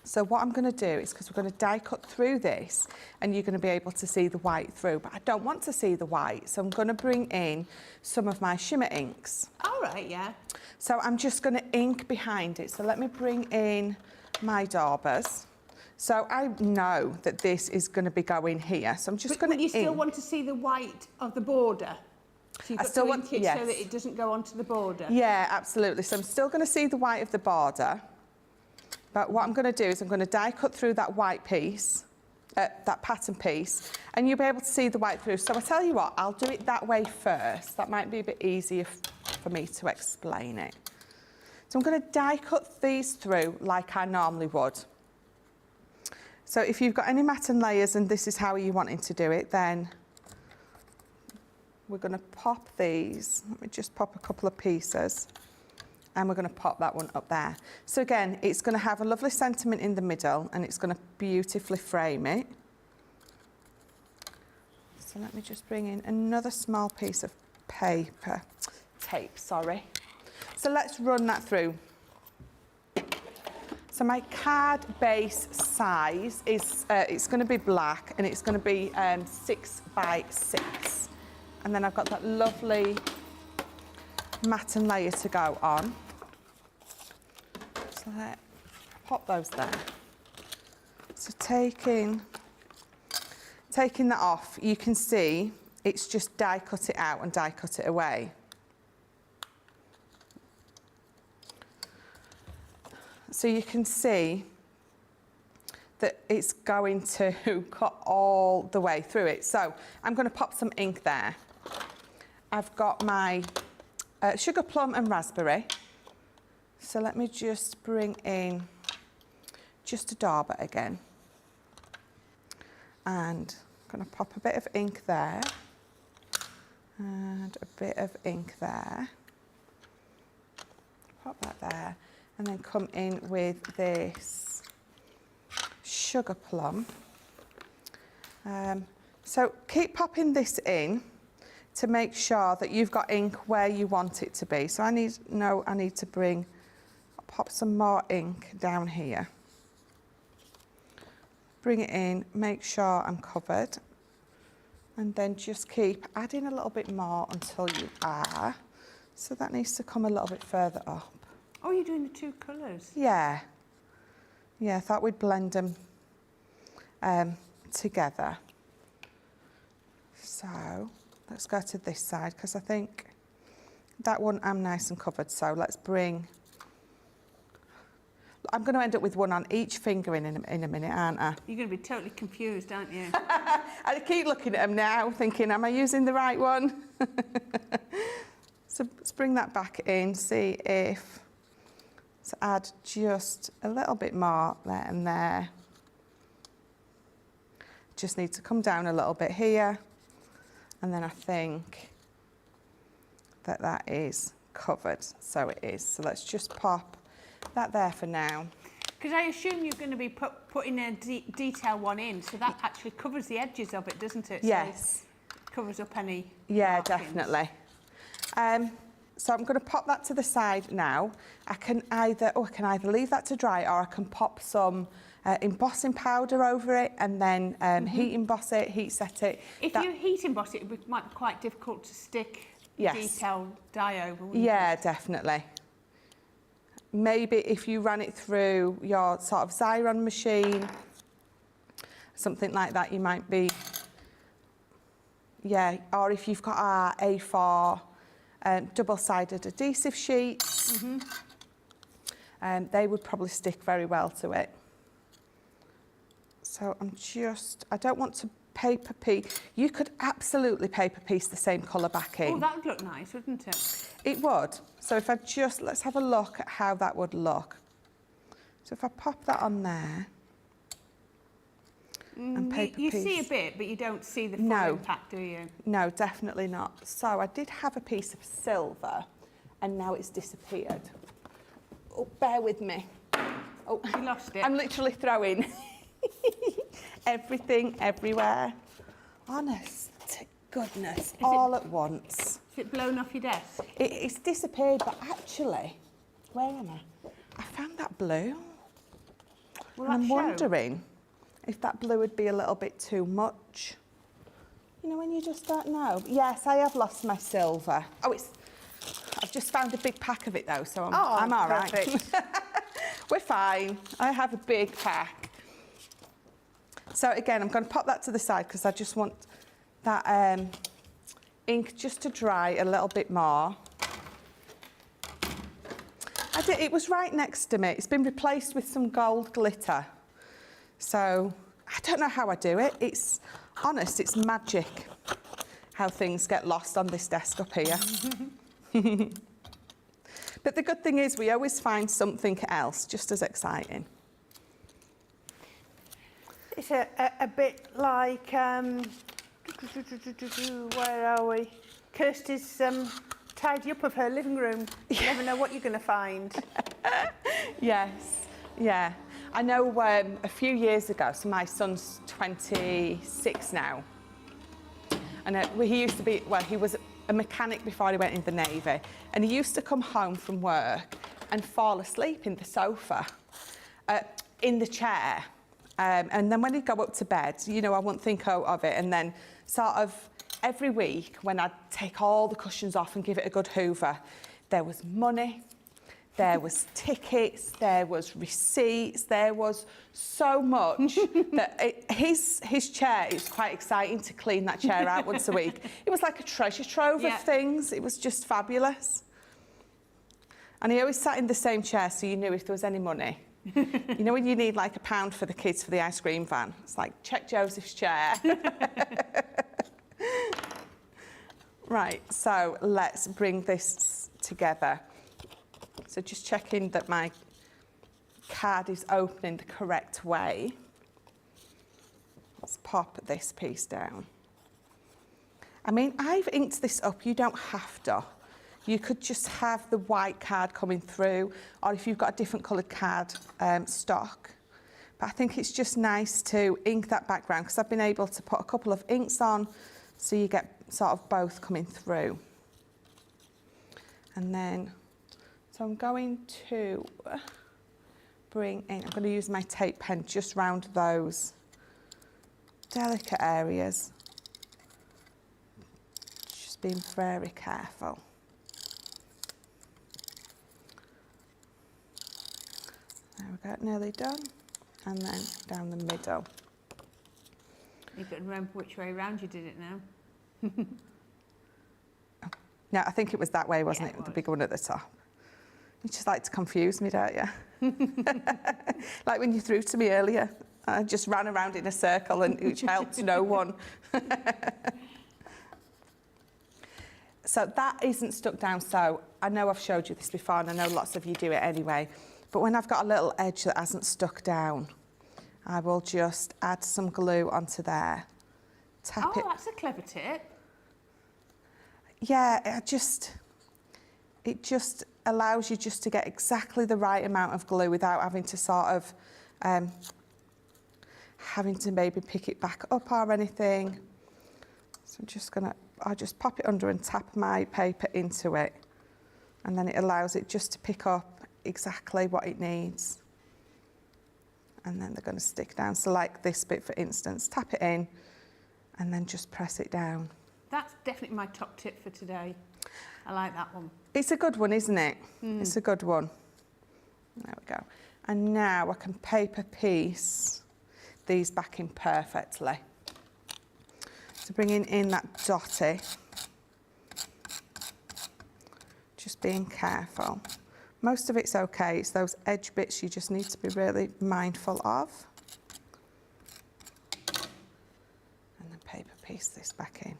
So what I'm going to do is, because we're going to die cut through this, and you're going to be able to see the white through, but I don't want to see the white, so I'm going to bring in some of my shimmer inks. All right, yeah. So I'm just going to ink behind it. So let me bring in my daubers. So I know that this is going to be going here, so I'm just going to But you still want to see the white of the border? So you've got to ink it so that it doesn't go onto the border? Yeah, absolutely. So I'm still going to see the white of the border. But what I'm going to do is I'm going to die cut through that white piece, that pattern piece, and you'll be able to see the white through. So I tell you what, I'll do it that way first. That might be a bit easier for me to explain it. So I'm going to die cut these through like I normally would. So if you've got any mat and layers and this is how you're wanting to do it, then we're going to pop these. Let me just pop a couple of pieces. And we're going to pop that one up there. So again, it's going to have a lovely sentiment in the middle, and it's going to beautifully frame it. So let me just bring in another small piece of tape, sorry. So let's run that through. So my card base size is, it's going to be black, and it's going to be 6 by 6. And then I've got that lovely mat and layer to go on. So let's pop those there. So taking that off, you can see it's just die cut it out and die cut it away. So you can see that it's going to cut all the way through it. So I'm going to pop some ink there. I've got my sugar plum and raspberry. So let me just bring in just a dauber again. And I'm going to pop a bit of ink there. And a bit of ink there. Pop that there. And then come in with this sugar plum. So keep popping this in to make sure that you've got ink where you want it to be. So I need to pop some more ink down here. Bring it in, make sure I'm covered, and then just keep adding a little bit more until you are. So that needs to come a little bit further up. Oh, you're doing the two colours? Yeah. Yeah, I thought we'd blend them together. So let's go to this side, because I think that one I'm nice and covered. So let's bring... I'm going to end up with one on each finger in a minute, aren't I? You're going to be totally confused, aren't you? I keep looking at them now, thinking, am I using the right one? So let's bring that back in, see if... So add just a little bit more there and there. Just need to come down a little bit here. And then I think that that is covered. So it is. So let's just pop that there for now. Because I assume you're going to be putting a detail one in, so that actually covers the edges of it, doesn't it? Yes. So it covers up any Yeah, markings. definitely. So I'm going to pop that to the side now. I can either leave that to dry, or I can pop some embossing powder over it and then heat emboss it, heat set it. If you heat emboss it, it might be quite difficult to stick detailed dye over, wouldn't Yeah, it? definitely. Maybe if you ran it through your sort of Xyron machine, something like that, you might be... Yeah, or if you've got our A4 double-sided adhesive sheets, they would probably stick very well to it. So I don't want to paper piece. You could absolutely paper piece the same colour backing. Oh, that would look nice, wouldn't it? It would. So if I just, let's have a look at how that would look. So if I pop that on there and paper you piece. see a bit, but you don't see the full No. impact, do you? No, definitely not. So I did have a piece of silver and now it's disappeared. Oh, bear with me. Oh, you lost it. I'm literally throwing everything everywhere. Honest to goodness, all at once. Is it blown off your desk? It's disappeared, but actually, where am I? I found that blue. Will And I'm that show? wondering if that blue would be a little bit too much. You know, when you just don't know. Yes, I have lost my silver. Oh, I've just found a big pack of it though, so I'm all right. Perfect. We're fine. I have a big pack. So again, I'm going to pop that to the side because I just want that ink just to dry a little bit more. It was right next to me. It's been replaced with some gold glitter. So I don't know how I do it. It's honest, it's magic how things get lost on this desk up here. But the good thing is we always find something else just as exciting. It's a bit like, where are we? Kirsty's tidy up of her living room. You never know what you're going to find. Yes, yeah. I know a few years ago, so my son's 26 now, and he used to be, well, he was a mechanic before he went in the Navy, and he used to come home from work and fall asleep in the sofa, in the chair. And then when he'd go up to bed, you know, I wouldn't think of it, and then sort of every week when I'd take all the cushions off and give it a good hoover, there was money, there was tickets, there was receipts, there was so much that his chair, it was quite exciting to clean that chair out once a week. It was like a treasure trove of things. It was just fabulous. And he always sat in the same chair so you knew if there was any money. You know when you need like £1 for the kids for the ice cream van? It's like, check Joseph's chair. Right, so let's bring this together. So just checking that my card is opening the correct way. Let's pop this piece down. I mean, I've inked this up, you don't have to. You could just have the white card coming through, or if you've got a different coloured card stock. But I think it's just nice to ink that background because I've been able to put a couple of inks on so you get sort of both coming through. And then, so I'm going to bring in, I'm going to use my tape pen just round those delicate areas. Just being very careful. There we go, nearly done. And then down the middle. You've got to remember which way round you did it now. No, I think it was that way, wasn't it? The big one at the top. You just like to confuse me, don't you? Like when you threw to me earlier. I just ran around in a circle and which helped no one. So that isn't stuck down. So I know I've showed you this before and I know lots of you do it anyway. But when I've got a little edge that hasn't stuck down, I will just add some glue onto there. Tap it. Oh, that's a clever tip. Yeah, it just allows you just to get exactly the right amount of glue without having to sort of having to maybe pick it back up or anything. So I'll just pop it under and tap my paper into it, and then it allows it just to pick up exactly what it needs. And then they're going to stick down. So like this bit, for instance, tap it in and then just press it down. That's definitely my top tip for today. I like that one. It's a good one, isn't it? It's a good one. There we go. And now I can paper piece these back in perfectly. So bringing in that dotty, just being careful. Most of it's okay, it's those edge bits you just need to be really mindful of. And piece this back in.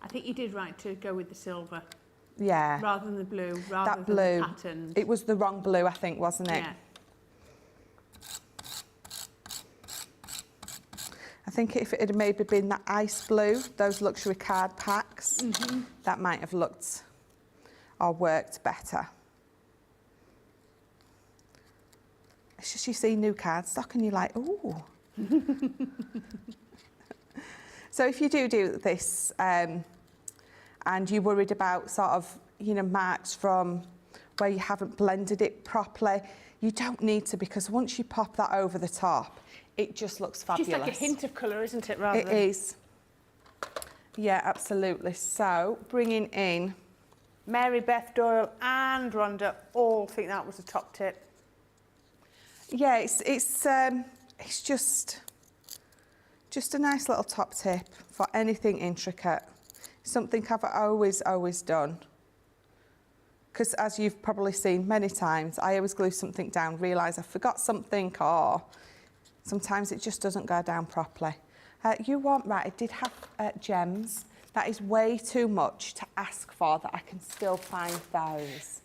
I think you did right to go with the silver. Yeah. Rather than the blue, rather That than blue, the patterned. it was the wrong blue, I think, wasn't it? Yeah. I think if it had maybe been that ice blue, those luxury card packs, that might have looked or worked better. It's just you see new cardstock and you're like, ooh. So if you do this and you're worried about sort of, you know, marks from where you haven't blended it properly, you don't need to, because once you pop that over the top, it just looks fabulous. Just like a hint of colour, isn't it, rather It than... is. Yeah, absolutely. So bringing in... Mary, Beth, Doyle and Rhonda all think that was a top tip. Yeah, it's just a nice little top tip for anything intricate. Something I've always done. Because as you've probably seen many times, I always glue something down, realise I forgot something, or sometimes it just doesn't go down properly. You want, right, I did have gems. That is way too much to ask for, that I can still find those.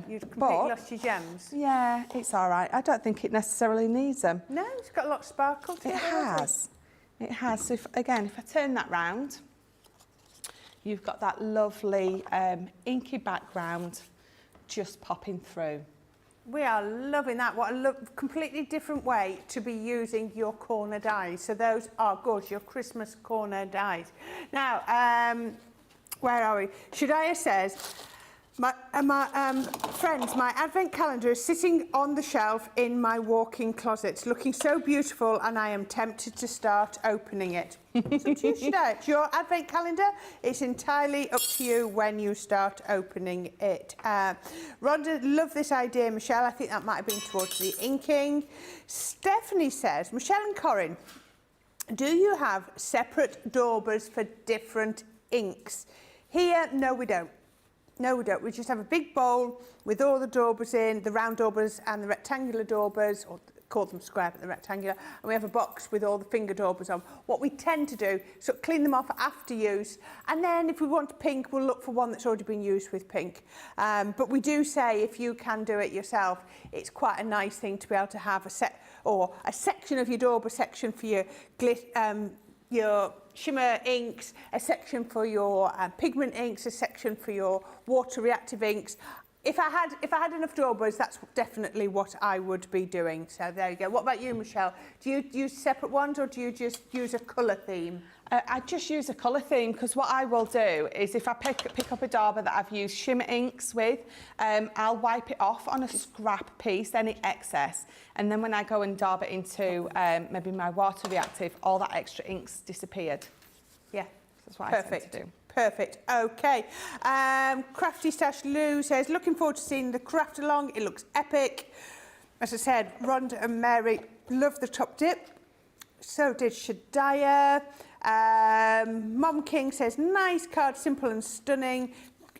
You've completely lost your gems? Yeah, it's all right. I don't think it necessarily needs them. No, it's got a lot of sparkle to it. It has. It has. So if I turn that round, you've got that lovely inky background just popping through. We are loving that. What a completely different way to be using your corner dies. So those are good, your Christmas corner dies. Now, where are we? Shadaya says, friends, my advent calendar is sitting on the shelf in my walk-in closet, looking so beautiful, and I am tempted to start opening it. So it's your advent calendar. It's entirely up to you when you start opening it. Rhonda, love this idea. Michelle, I think that might have been towards the inking. Stephanie says, Michelle and Corrine, do you have separate daubers for different inks? Here, no, we don't. No, we don't. We just have a big bowl with all the daubers in, the round daubers and the rectangular daubers, or call them square, but the rectangular, and we have a box with all the finger daubers on. What we tend to do is sort of clean them off after use, and then if we want pink, we'll look for one that's already been used with pink. But we do say, if you can do it yourself, it's quite a nice thing to be able to have a set or a section of your dauber section for your shimmer inks, a section for your pigment inks, a section for your water reactive inks. If I had enough daubers, that's definitely what I would be doing. So there you go. What about you, Michelle? Do you use separate ones, or do you just use a colour theme? I just use a colour theme, because what I will do is, if I pick up a dauber that I've used shimmer inks with, I'll wipe it off on a scrap piece, any excess, and then when I go and daub it into maybe my water reactive, all that extra ink's disappeared. Yeah, that's what I tend to do. Perfect. Okay. Crafty Stash Lou says, looking forward to seeing the craft along. It looks epic. As I said, Rhonda and Mary love the top dip. So did Shadaya. Mom King says, nice card, simple and stunning.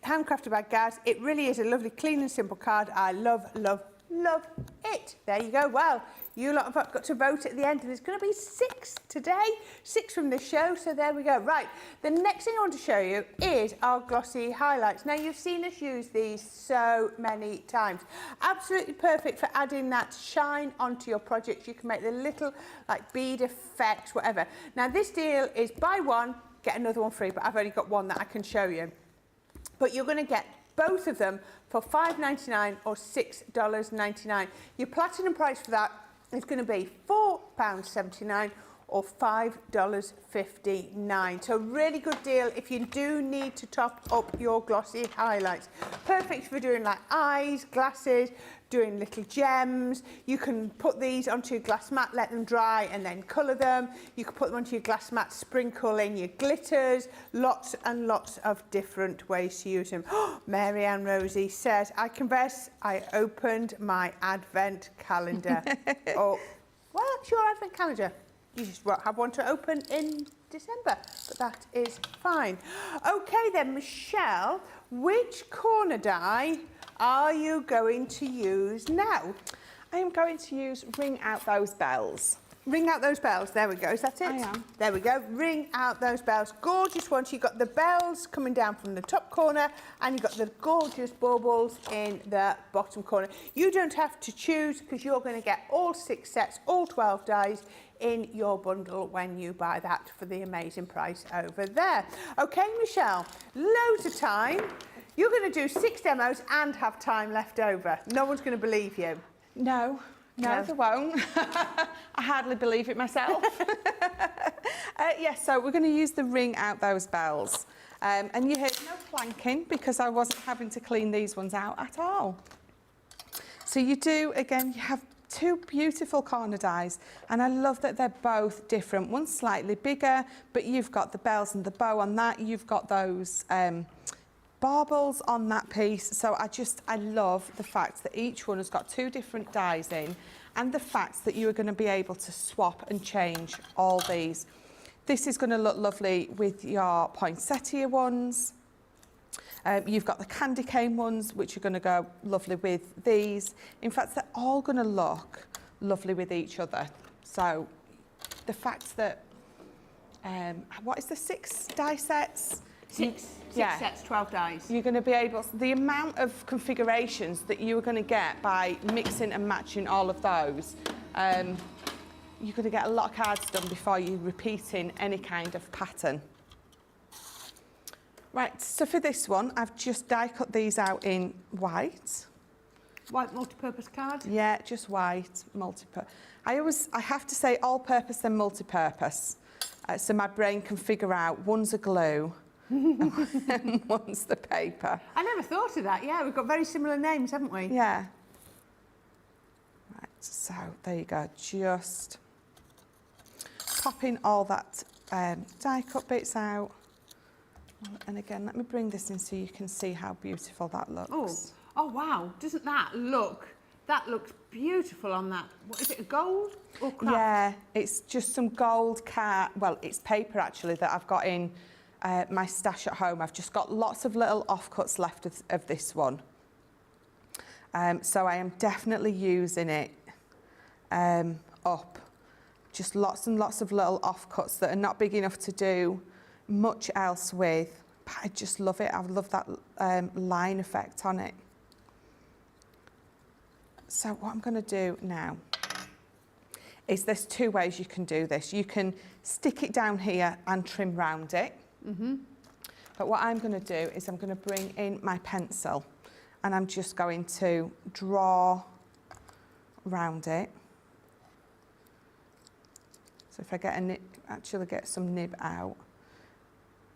Handcrafted by Gaz. It really is a lovely, clean and simple card. I love, love, love it. There you go. Well, you lot have got to vote at the end, and there's going to be 6 today, 6 from this show, so there we go. Right, the next thing I want to show you is our glossy highlights. Now, you've seen us use these so many times. Absolutely perfect for adding that shine onto your projects. You can make the little, like, bead effects, whatever. Now, this deal is buy one, get another one free, but I've only got one that I can show you. But you're going to get both of them for $5.99 or $6.99. Your platinum price for that is going to be £4.79 or $5.59. So really good deal if you do need to top up your glossy highlights. Perfect for doing like eyes, glasses, doing little gems. You can put these onto your glass mat, let them dry and then colour them. You can put them onto your glass mat, sprinkle in your glitters. Lots and lots of different ways to use them. Mary Ann Rosie says, I confess, I opened my advent calendar. Oh, well, it's your advent calendar. You just won't have one to open in December, but that is fine. Okay then, Michelle, which corner die are you going to use now? I am going to use Ring Out Those Bells. ring out those bells. There we go. Is that it? I am. There we go. Ring out those bells. Gorgeous ones. You've got the bells coming down from the top corner and you've got the gorgeous baubles in the bottom corner. You don't have to choose because you're going to get all 6 sets, all 12 dies in your bundle when you buy that for the amazing price over there. Okay, Michelle, loads of time. You're going to do 6 demos and have time left over. No one's going to believe you. No, they won't. I hardly believe it myself. Yes, so we're going to use the ring out those bells. And you heard no planking because I wasn't having to clean these ones out at all. So you do, again, you have 2 beautiful corner dies, and I love that they're both different. One's slightly bigger, but you've got the bells and the bow on that. You've got those baubles on that piece. So I love the fact that each one has got 2 different dies in, and the fact that you are going to be able to swap and change all these. This is going to look lovely with your poinsettia ones. You've got the candy cane ones, which are going to go lovely with these. In fact, they're all going to look lovely with each other. So the fact that, what is the 6 die sets? 6 sets, 12 dies. You're going to be able, the amount of configurations that you are going to get by mixing and matching all of those, you're going to get a lot of cards done before you're repeating any kind of pattern. Right, so for this one, I've just die cut these out in white. White multi-purpose card? Yeah, just white, multi-purpose. I have to say all-purpose and multi-purpose, so my brain can figure out one's a glue, and one's the paper. I never thought of that. Yeah, we've got very similar names, haven't we? Yeah. Right, so there you go. Just popping all that die cut bits out. And again, let me bring this in so you can see how beautiful that looks. Oh wow, doesn't that look? That looks beautiful on that. What is it, a gold or craft? Yeah, it's just some gold well, it's paper actually that I've got in my stash at home. I've just got lots of little offcuts left of this one. So I am definitely using it up. Just lots and lots of little offcuts that are not big enough to do much else with, but I just love it. I love that line effect on it. So what I'm going to do now is there's 2 ways you can do this. You can stick it down here and trim round it. But what I'm going to do is I'm going to bring in my pencil and I'm just going to draw round it. So if I get a nib, actually get some nib out.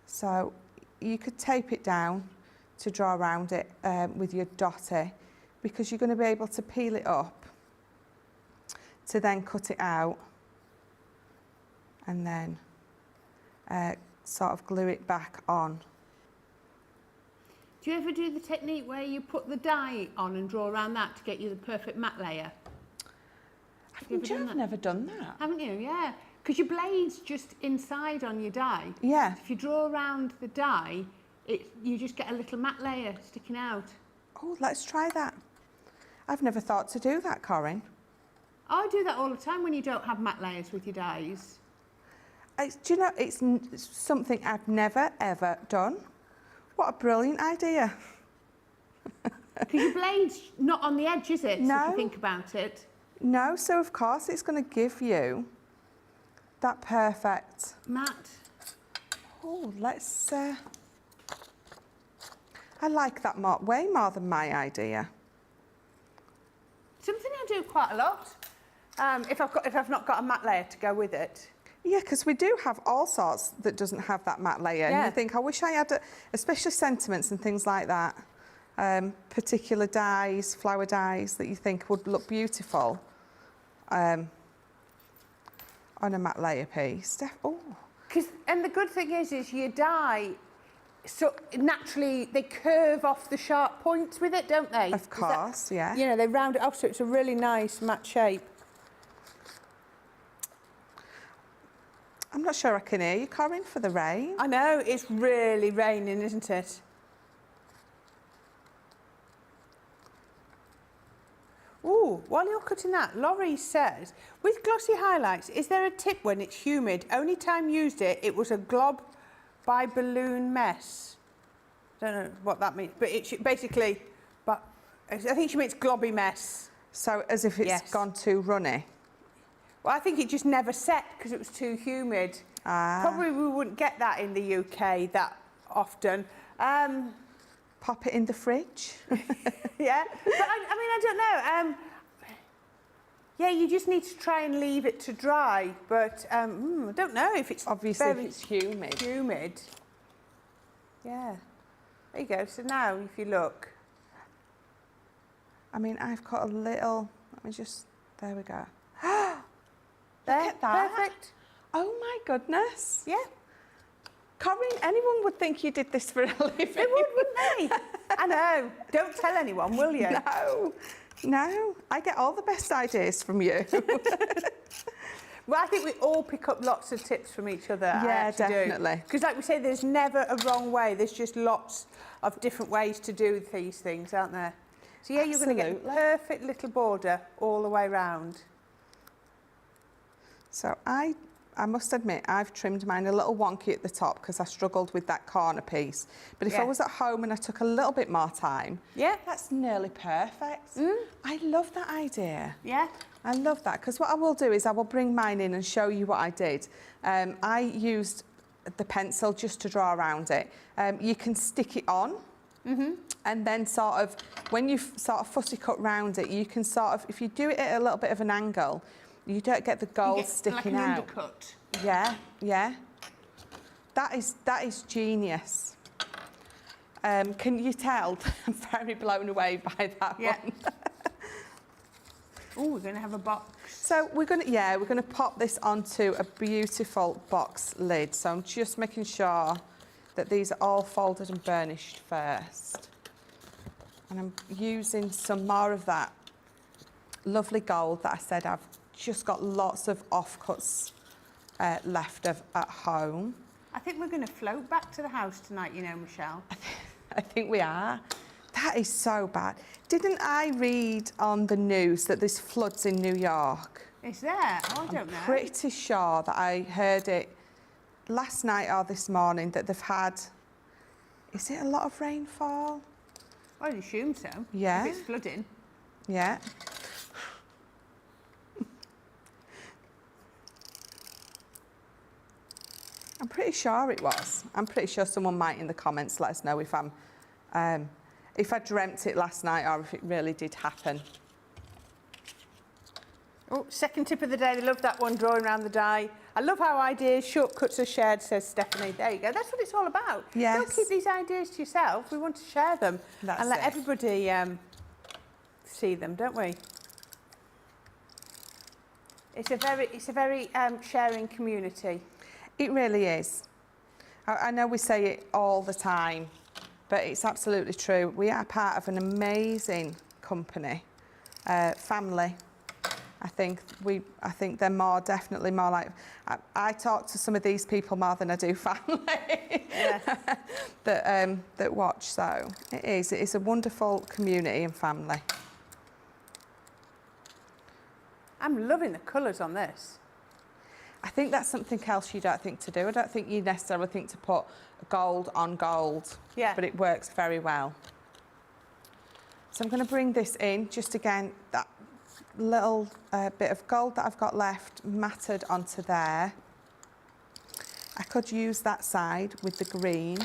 So you could tape it down to draw around it with your dotty, because you're going to be able to peel it up to then cut it out and then sort of glue it back on. Do you ever do the technique where you put the die on and draw around that to get you the perfect matte layer? I've never done that. Haven't you? Yeah. Because your blade's just inside on your die. Yeah. If you draw around the die, you just get a little matte layer sticking out. Oh, let's try that. I've never thought to do that, Corrine. I do that all the time when you don't have matte layers with your dies. Do you know, it's something I've never, ever done. What a brilliant idea. Because your blade's not on the edge, is it? No. If you think about it. No, so of course it's going to give you that perfect matte. Oh, let's. I like that way more than my idea. Something I do quite a lot. If I've not got a matte layer to go with it. Yeah, because we do have all sorts that doesn't have that matte layer. Yeah. And you think, I wish I had, especially sentiments and things like that. Particular dies, flower dies that you think would look beautiful. On a matte layer piece. And the good thing is your die, so naturally they curve off the sharp points with it, don't they? Of course, yeah. You know, they round it off so it's a really nice matte shape. I'm not sure I can hear you, Corrine, for the rain. I know, it's really raining, isn't it? Ooh, while you're cutting that, Laurie says, with glossy highlights, is there a tip when it's humid? Only time used it, it was a glob by balloon mess. Don't know what that means, but it should basically, but I think she means globby mess. So as if it's gone too runny? Well, I think it just never set because it was too humid. Probably we wouldn't get that in the UK that often. Pop it in the fridge. Yeah, but I mean, I don't know. Yeah, you just need to try and leave it to dry, but I don't know if it's obviously if it's humid. Yeah, there you go. So now, if you look, I mean, I've got a little. Let me just. There we go. There, look at that. Perfect. Oh my goodness. Yeah. Corrine, anyone would think you did this for a living. They would, wouldn't they? I know. Don't tell anyone, will you? No. I get all the best ideas from you. Well, I think we all pick up lots of tips from each other. Yeah, definitely. Because like we say, there's never a wrong way. There's just lots of different ways to do these things, aren't there? So yeah, you're going to get a perfect little border all the way round. So I must admit, I've trimmed mine a little wonky at the top because I struggled with that corner piece. But if I was at home and I took a little bit more time, that's nearly perfect. I love that idea. Yeah. I love that because what I will do is I will bring mine in and show you what I did. I used the pencil just to draw around it. You can stick it on. And then sort of, when you sort of fussy cut round it, you can sort of, if you do it at a little bit of an angle, you don't get the gold sticking like an out. Undercut. Yeah, yeah. That is genius. Can you tell? I'm very blown away by that one. Oh, we're going to have a box. So we're going to pop this onto a beautiful box lid. So I'm just making sure that these are all folded and burnished first. And I'm using some more of that lovely gold that I said I've just got lots of offcuts left of at home. I think we're going to float back to the house tonight, you know, Michelle. I think we are. That is so bad. Didn't I read on the news that there's floods in New York? Is there? Oh, I don't know. I'm pretty sure that I heard it last night or this morning that they've had, is it a lot of rainfall? I'd assume so. Yeah. If it's flooding. Yeah. I'm pretty sure it was. I'm pretty sure someone might in the comments let us know if if I dreamt it last night or if it really did happen. Oh, second tip of the day. They love that one, drawing around the die. I love how ideas, shortcuts are shared, says Stephanie. There you go. That's what it's all about. Yes. Don't keep these ideas to yourself. We want to share them and let everybody see them, don't we? It's a very sharing community. It really is. I know we say it all the time, but it's absolutely true. We are part of an amazing company, family. I think they're definitely more like. I talk to some of these people more than I do family that watch. So it is a wonderful community and family. I'm loving the colours on this. I think that's something else you don't think to do. I don't think you necessarily think to put gold on gold, but it works very well. So I'm going to bring this in, just again, that little bit of gold that I've got left matted onto there. I could use that side with the green.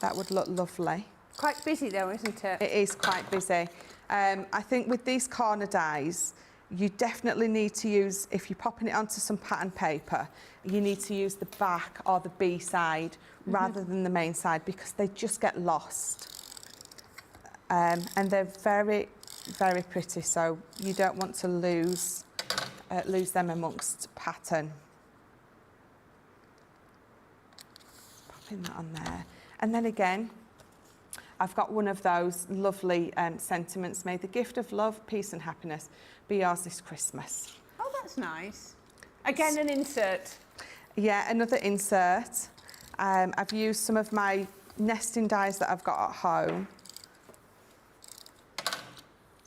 That would look lovely. Quite busy though, isn't it? It is quite busy. I think with these corner dies, you definitely need to use, if you're popping it onto some pattern paper, you need to use the back or the B side rather than the main side because they just get lost. And they're very, very pretty, so you don't want to lose them amongst pattern. Popping that on there. And then again, I've got one of those lovely sentiments. May the gift of love, peace and happiness be yours this Christmas. Oh, that's nice. Again, an insert. Yeah, another insert. I've used some of my nesting dies that I've got at home.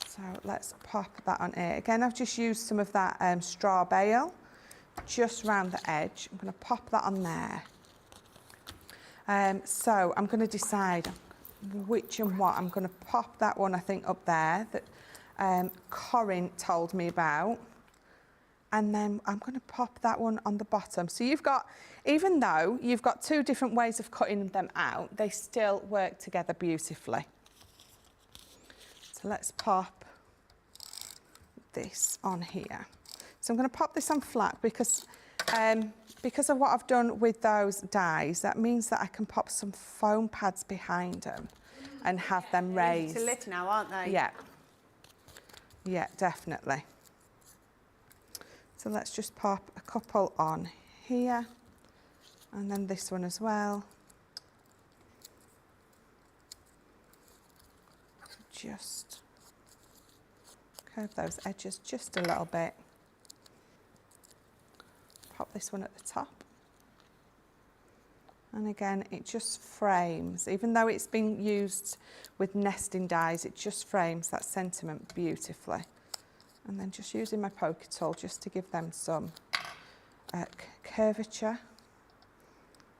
So So let's pop that on here. Again, I've just used some of that straw bale just round the edge. I'm going to pop that on there. So I'm going to decide which and what. I'm going to pop that one, I think, up there that Corrine told me about. And then I'm going to pop that one on the bottom. So you've got, even though you've got two different ways of cutting them out, they still work together beautifully. So let's pop this on here. So I'm going to pop this on flat because of what I've done with those dies, that means that I can pop some foam pads behind them and have them raised. To lit now, aren't they? Yeah. Yeah, definitely. So let's just pop a couple on here and then this one as well. Just curve those edges just a little bit. Pop this one at the top. And again, it just frames, even though it's been used with nesting dies, it just frames that sentiment beautifully. And then just using my poker tool just to give them some curvature.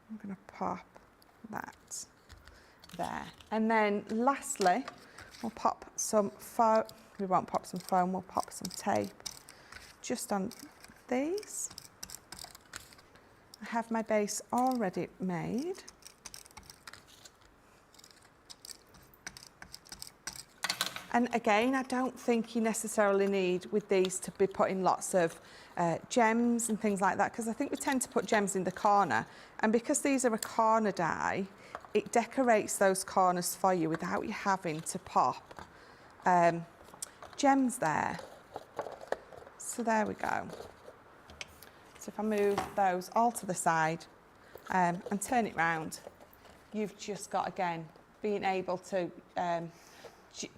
I'm going to pop that there. And then lastly, we'll pop some foam. We won't pop some foam, we'll pop some tape just on these. I have my base already made. And again, I don't think you necessarily need with these to be putting lots of gems and things like that, because I think we tend to put gems in the corner. And because these are a corner die, it decorates those corners for you without you having to pop gems there. So there we go. So if I move those all to the side and turn it round, you've just got, again, being able to,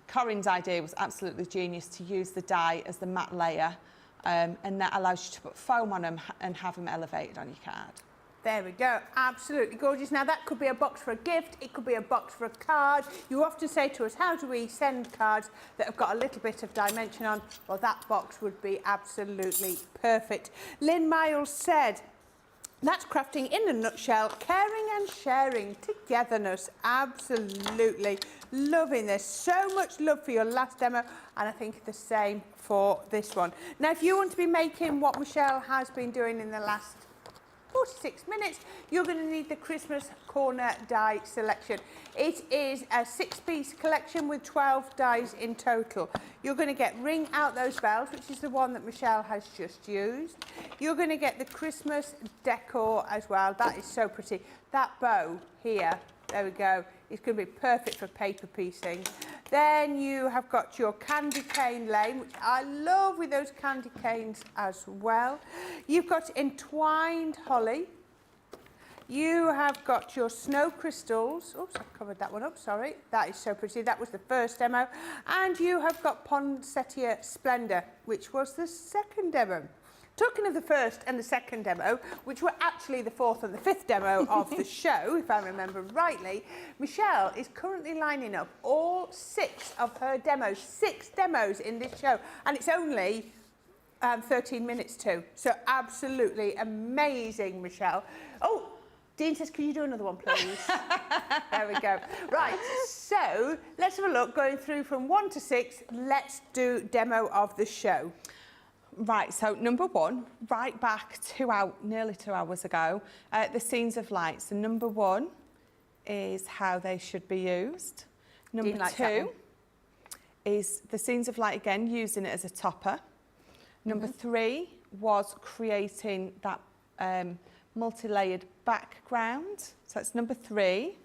Corrine's idea was absolutely genius, to use the die as the matte layer, and that allows you to put foam on them and have them elevated on your card. There we go, absolutely gorgeous. Now that could be a box for a gift, it could be a box for a card. You often say to us, how do we send cards that have got a little bit of dimension on? Well, that box would be absolutely perfect. Lynn Miles said, that's crafting in a nutshell, caring and sharing, togetherness, absolutely. Loving this, so much love for your last demo, and I think the same for this one. Now, if you want to be making what Michelle has been doing in the last 46 minutes, you're going to need the Christmas corner die selection. It is a 6-piece collection with 12 dies in total. You're going to get Ring Out Those Bells, which is the one that Michelle has just used. You're going to get the Christmas decor as well. That is so pretty. That bow here, there we go, it's going to be perfect for paper piecing. Then you have got your candy cane lane, which I love with those candy canes as well. You've got entwined holly. You have got your snow crystals. Oops, I've covered that one up, sorry. That is so pretty. That was the first demo. And you have got Poinsettia Splendor, which was the second demo. Talking of the first and the second demo, which were actually the fourth and the fifth demo of the show, if I remember rightly, Michelle is currently lining up all 6 of her demos, 6 demos in this show, and it's only 13 minutes too. So absolutely amazing, Michelle. Oh, Dean says, can you do another one, please? There we go. Right, so let's have a look, going through from 1 to 6, let's do demo of the show. Right, so number 1, right back nearly 2 hours ago, the scenes of light. So number 1 is how they should be used. Number 2 is the scenes of light again, using it as a topper. Number 3 was creating that multi-layered background. So that's number 3.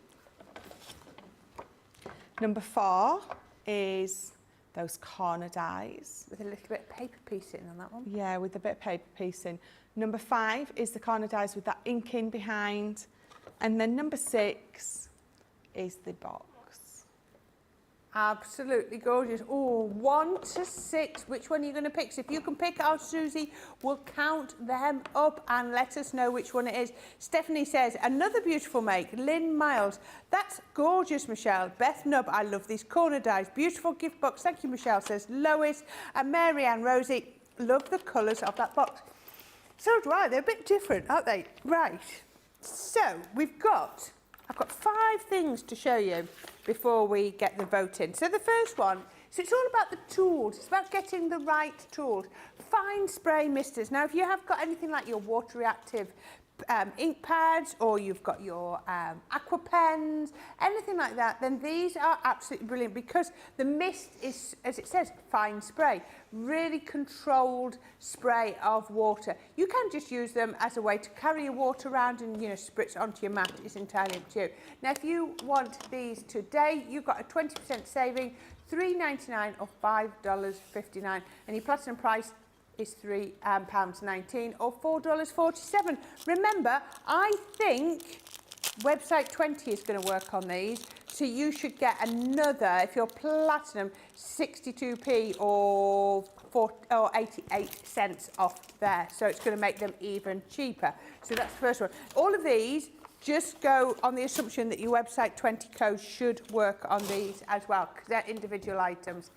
Number 4 is those corner dies. With a little bit of paper piecing on that one. Yeah, with a bit of paper piecing. Number 5 is the corner dies with that inking behind. And then number 6 is the box. Absolutely gorgeous. Oh, 1 to 6. Which one are you going to pick? So if you can pick, our Susie will count them up and let us know which one it is. Stephanie says, another beautiful make. Lynn Miles. That's gorgeous, Michelle. Beth Nubb, I love these corner dies. Beautiful gift box. Thank you, Michelle, says Lois. And Mary Ann Rosie, love the colours of that box. So do I. They're a bit different, aren't they? Right. So I've got 5 things to show you before we get the vote in. So the first one, so it's all about the tools. It's about getting the right tools. Fine spray misters. Now, if you have got anything like your water reactive ink pads, or you've got your aqua pens, anything like that, then these are absolutely brilliant because the mist is, as it says, fine spray, really controlled spray of water. You can just use them as a way to carry your water around and, you know, spritz onto your mat. It's entirely up to you. Now, if you want these today, you've got a 20% saving, $3.99 or $5.59, and your platinum price is £3.19 or $4.47. Remember, I think website 20 is going to work on these, so you should get another, if you're platinum, 62p or 88 cents off there. So it's going to make them even cheaper. So that's the first one. All of these just go on the assumption that your website 20 code should work on these as well, because they're individual items.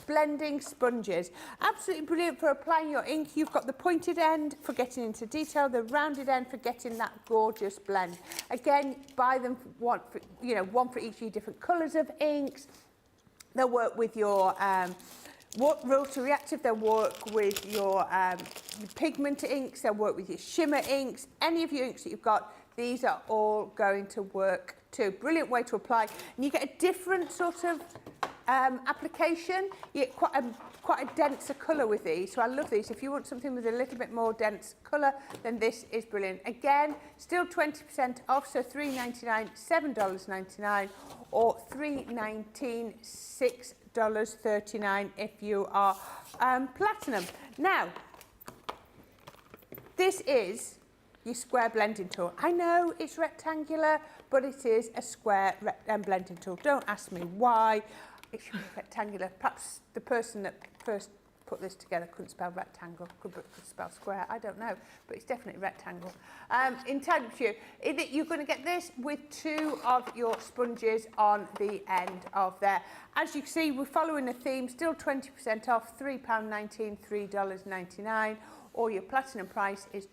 Blending sponges, absolutely brilliant for applying your ink. You've got the pointed end for getting into detail, the rounded end for getting that gorgeous blend. Again, buy them one for each of your different colours of inks. They'll work with your water reactive, they'll work with your pigment inks, they'll work with your shimmer inks, any of your inks that you've got. These are all going to work too. Brilliant way to apply, and you get a different sort of application. You get quite a denser colour with these, so I love these. If you want something with a little bit more dense colour, then this is brilliant. Again, still 20% off, so $3.99, $7.99, or $3.19, $6.39 if you are platinum. Now, this is your square blending tool. I know it's rectangular, but it is a square blending tool. Don't ask me why. It should be rectangular. Perhaps the person that first put this together couldn't spell rectangle, could spell square. I don't know, but it's definitely rectangle. Entirely up to you. You're going to get this with 2 of your sponges on the end of there. As you can see, we're following a theme. Still 20% off, £3.19, $3.99, or your platinum price is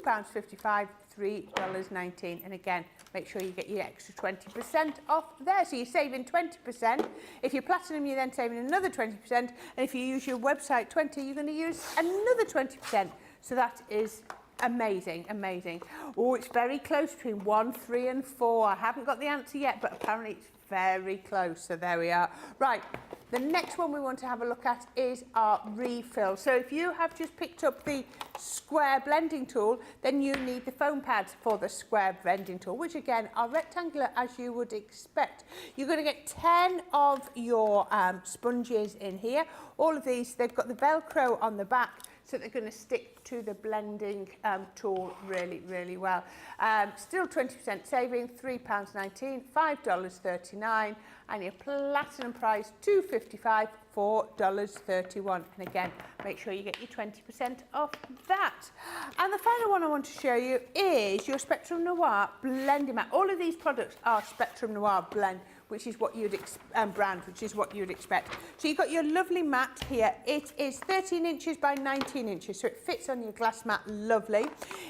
£2.55, $3.19, and again, make sure you get your extra 20% off there. So you're saving 20%. If you're platinum, you're then saving another 20%, and if you use your website 20, you're going to use another 20%. So that is amazing, amazing. Oh, it's very close between 1, 3 and 4. I haven't got the answer yet, but apparently it's very close. So there we are. Right, the next one we want to have a look at is our refill. So if you have just picked up the square blending tool, then you need the foam pads for the square blending tool, which again are rectangular as you would expect. You're going to get 10 of your sponges in here. All of these, they've got the Velcro on the back, so they're going to stick to the blending tool really, really well. Still 20% saving, £3.19, $5.39, and your platinum price, $2.55, $4.31. And again, make sure you get your 20% off that. And the final one I want to show you is your Spectrum Noir blending mat. All of these products are Spectrum Noir blend, which is what you'd brand, which is what you'd expect. So you've got your lovely mat here. It is 13 inches by 19 inches, so it fits on your glass mat lovely.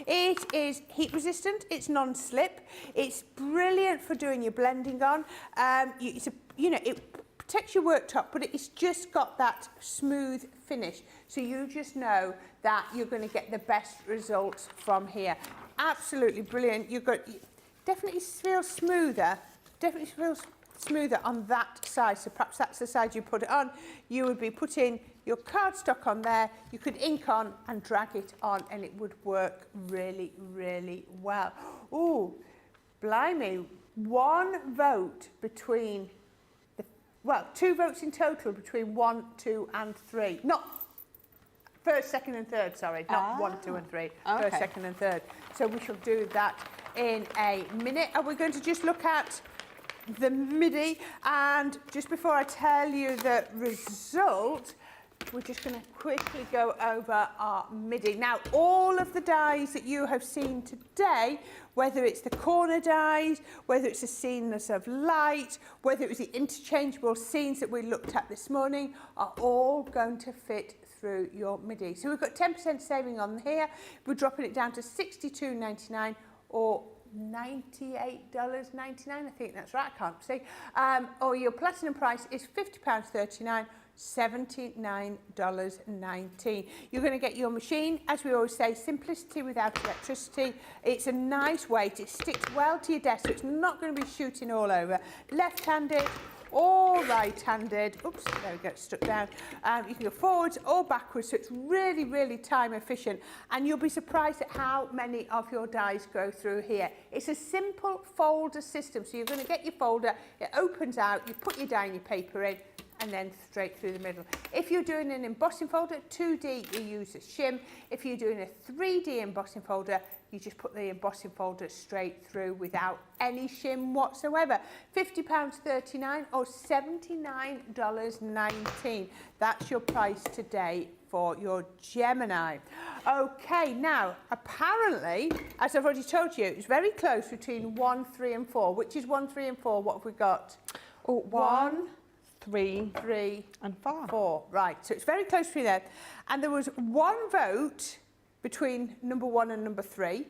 It is heat resistant, it's non-slip, it's brilliant for doing your blending on. It protects your worktop, but it's just got that smooth finish, so you just know that you're going to get the best results from here. Absolutely brilliant. Definitely feels smoother. Definitely feels smoother on that side, so perhaps that's the side you put it on. You would be putting your cardstock on there, you could ink on and drag it on, and it would work really, really well. Ooh, blimey, 1 vote between two votes in total between 1, 2 and 3. Not first, second and third, sorry, not 1, 2 and 3, okay. First, second and third. So we shall do that in a minute. Are we going to just look at the MIDI. And just before I tell you the result, we're just going to quickly go over our MIDI. Now, all of the dies that you have seen today, whether it's the corner dies, whether it's the scenes of light, whether it was the interchangeable scenes that we looked at this morning, are all going to fit through your MIDI. So we've got 10% saving on here. We're dropping it down to $62.99 or $98.99. I think that's right, I can't see. Or your platinum price is £50.39. $79.19. You're going to get your machine, as we always say, simplicity without electricity. It's a nice weight. It sticks well to your desk, so it's not going to be shooting all over. Left-handed or right-handed. Oops, there we go, it's stuck down. You can go forwards or backwards, so it's really, really time efficient. And you'll be surprised at how many of your dies go through here. It's a simple folder system, so you're going to get your folder, it opens out, you put your die and your paper in, and then straight through the middle. If you're doing an embossing folder, 2D, you use a shim. If you're doing a 3D embossing folder, you just put the embossing folder straight through without any shim whatsoever. £50.39 or $79.19. That's your price today for your Gemini. Okay, now, apparently, as I've already told you, it's very close between 1, 3 and 4. Which is 1, 3 and 4? What have we got? Oh, 1, 3, 3 and 4. 4, right, so it's very close between there. And there was one vote between number 1 and number 3.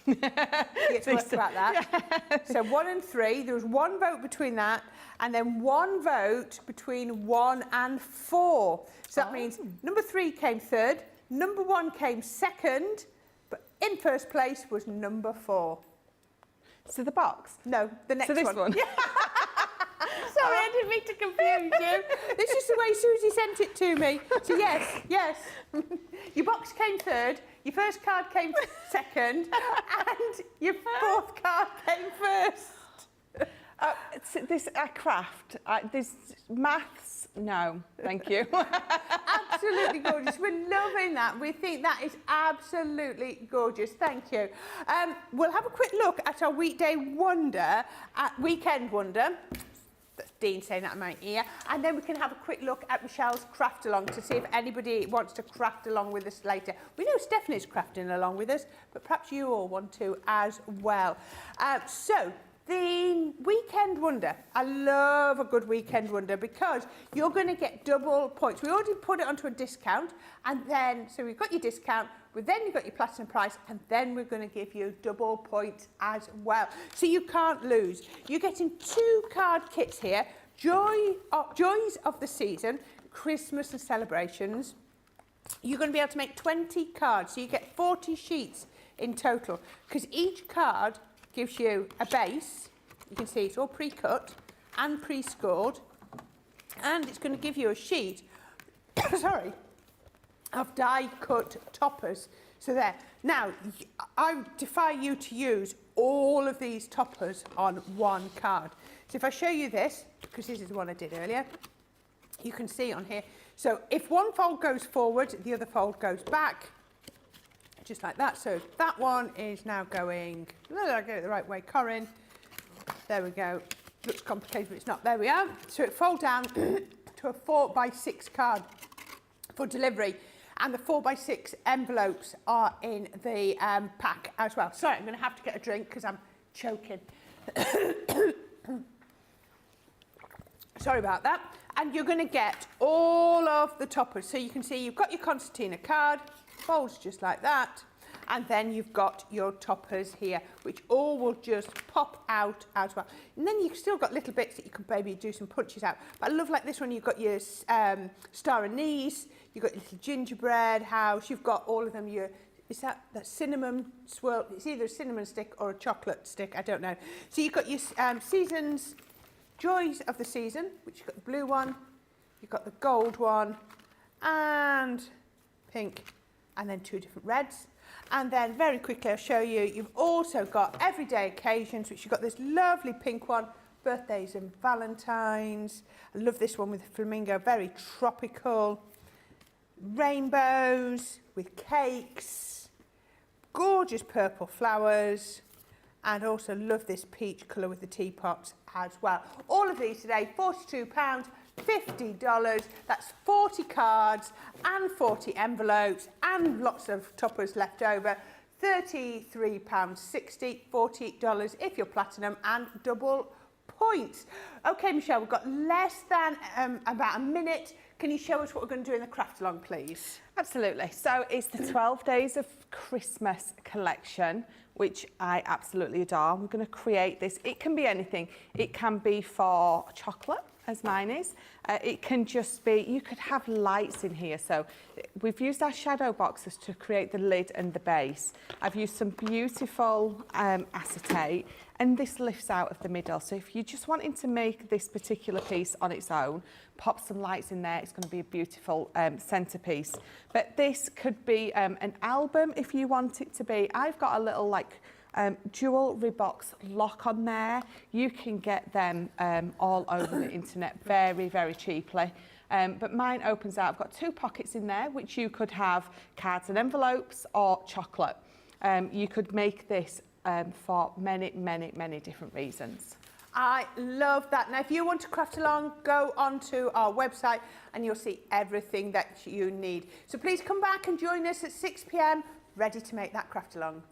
You get to work about that. Yeah. So 1 and 3, there was one vote between that, and then one vote between 1 and 4. So that means number 3 came third, number 1 came second, but in first place was number 4. So the box? No, the next one. So this one? Sorry, I didn't mean to confuse you. This is the way Susie sent it to me. So yes. Your box came third, your first card came second, and your fourth card came first. This craft, this maths, no, thank you. Absolutely gorgeous. We're loving that. We think that is absolutely gorgeous. Thank you. We'll have a quick look at our weekday wonder, weekend wonder. That's Dean saying that in my ear. And then we can have a quick look at Michelle's craft along to see if anybody wants to craft along with us later. We know Stephanie's crafting along with us, but perhaps you all want to as well. So, the weekend wonder. I love a good weekend wonder because you're going to get double points. We already put it onto a discount, and then, so we've got your discount, but then you've got your platinum price, and then we're going to give you double points as well. So you can't lose. You're getting 2 card kits here, Joys of the Season, Christmas and celebrations. You're going to be able to make 20 cards, so you get 40 sheets in total, because each card gives you a base. You can see it's all pre-cut and pre-scored, and it's going to give you a sheet sorry, of die-cut toppers. So there. Now, I defy you to use all of these toppers on one card. So if I show you this, because this is the one I did earlier, you can see on here. So if one fold goes forward, the other fold goes back, just like that. So that one is now going, I get it the right way, Corrine. There we go. Looks complicated, but it's not. There we are. So it folds down to a 4x6 card for delivery. And the 4x6 envelopes are in the pack as well. Sorry, I'm going to have to get a drink because I'm choking. Sorry about that. And you're going to get all of the toppers. So you can see you've got your concertina card, folds just like that, and then you've got your toppers here, which all will just pop out as well. And then you've still got little bits that you can maybe do some punches out. But I love like this one, you've got your star anise, you've got your little gingerbread house, you've got all of them, is that cinnamon swirl? It's either a cinnamon stick or a chocolate stick, I don't know. So you've got your seasons, Joys of the Season, which you've got the blue one, you've got the gold one, and pink, and then 2 different reds. And then very quickly I'll show you, you've also got everyday occasions, which you've got this lovely pink one, birthdays and Valentines. I love this one with the flamingo, very tropical. Rainbows with cakes, gorgeous purple flowers, and also love this peach colour with the teapots as well. All of these today, £42, $50. That's 40 cards and 40 envelopes and lots of toppers left over. £33.60, $40 if you're platinum and double points. Okay, Michelle, we've got less than about a minute. Can you show us what we're going to do in the craft along, please? Absolutely. So it's the 12 Days of Christmas collection, which I absolutely adore. We're going to create this. It can be anything. It can be for chocolate, as mine is. It can just be, you could have lights in here. So we've used our shadow boxes to create the lid and the base. I've used some beautiful acetate, and this lifts out of the middle. So if you're just wanting to make this particular piece on its own, pop some lights in there. It's going to be a beautiful centerpiece. But this could be an album if you want it to be. I've got a little like jewellery box lock on there. You can get them all over the internet very, very cheaply. But mine opens out. I've got 2 pockets in there, which you could have cards and envelopes or chocolate. You could make this for many, many, many different reasons. I love that. Now, if you want to craft along, go onto our website and you'll see everything that you need. So please come back and join us at 6 p.m, ready to make that craft along.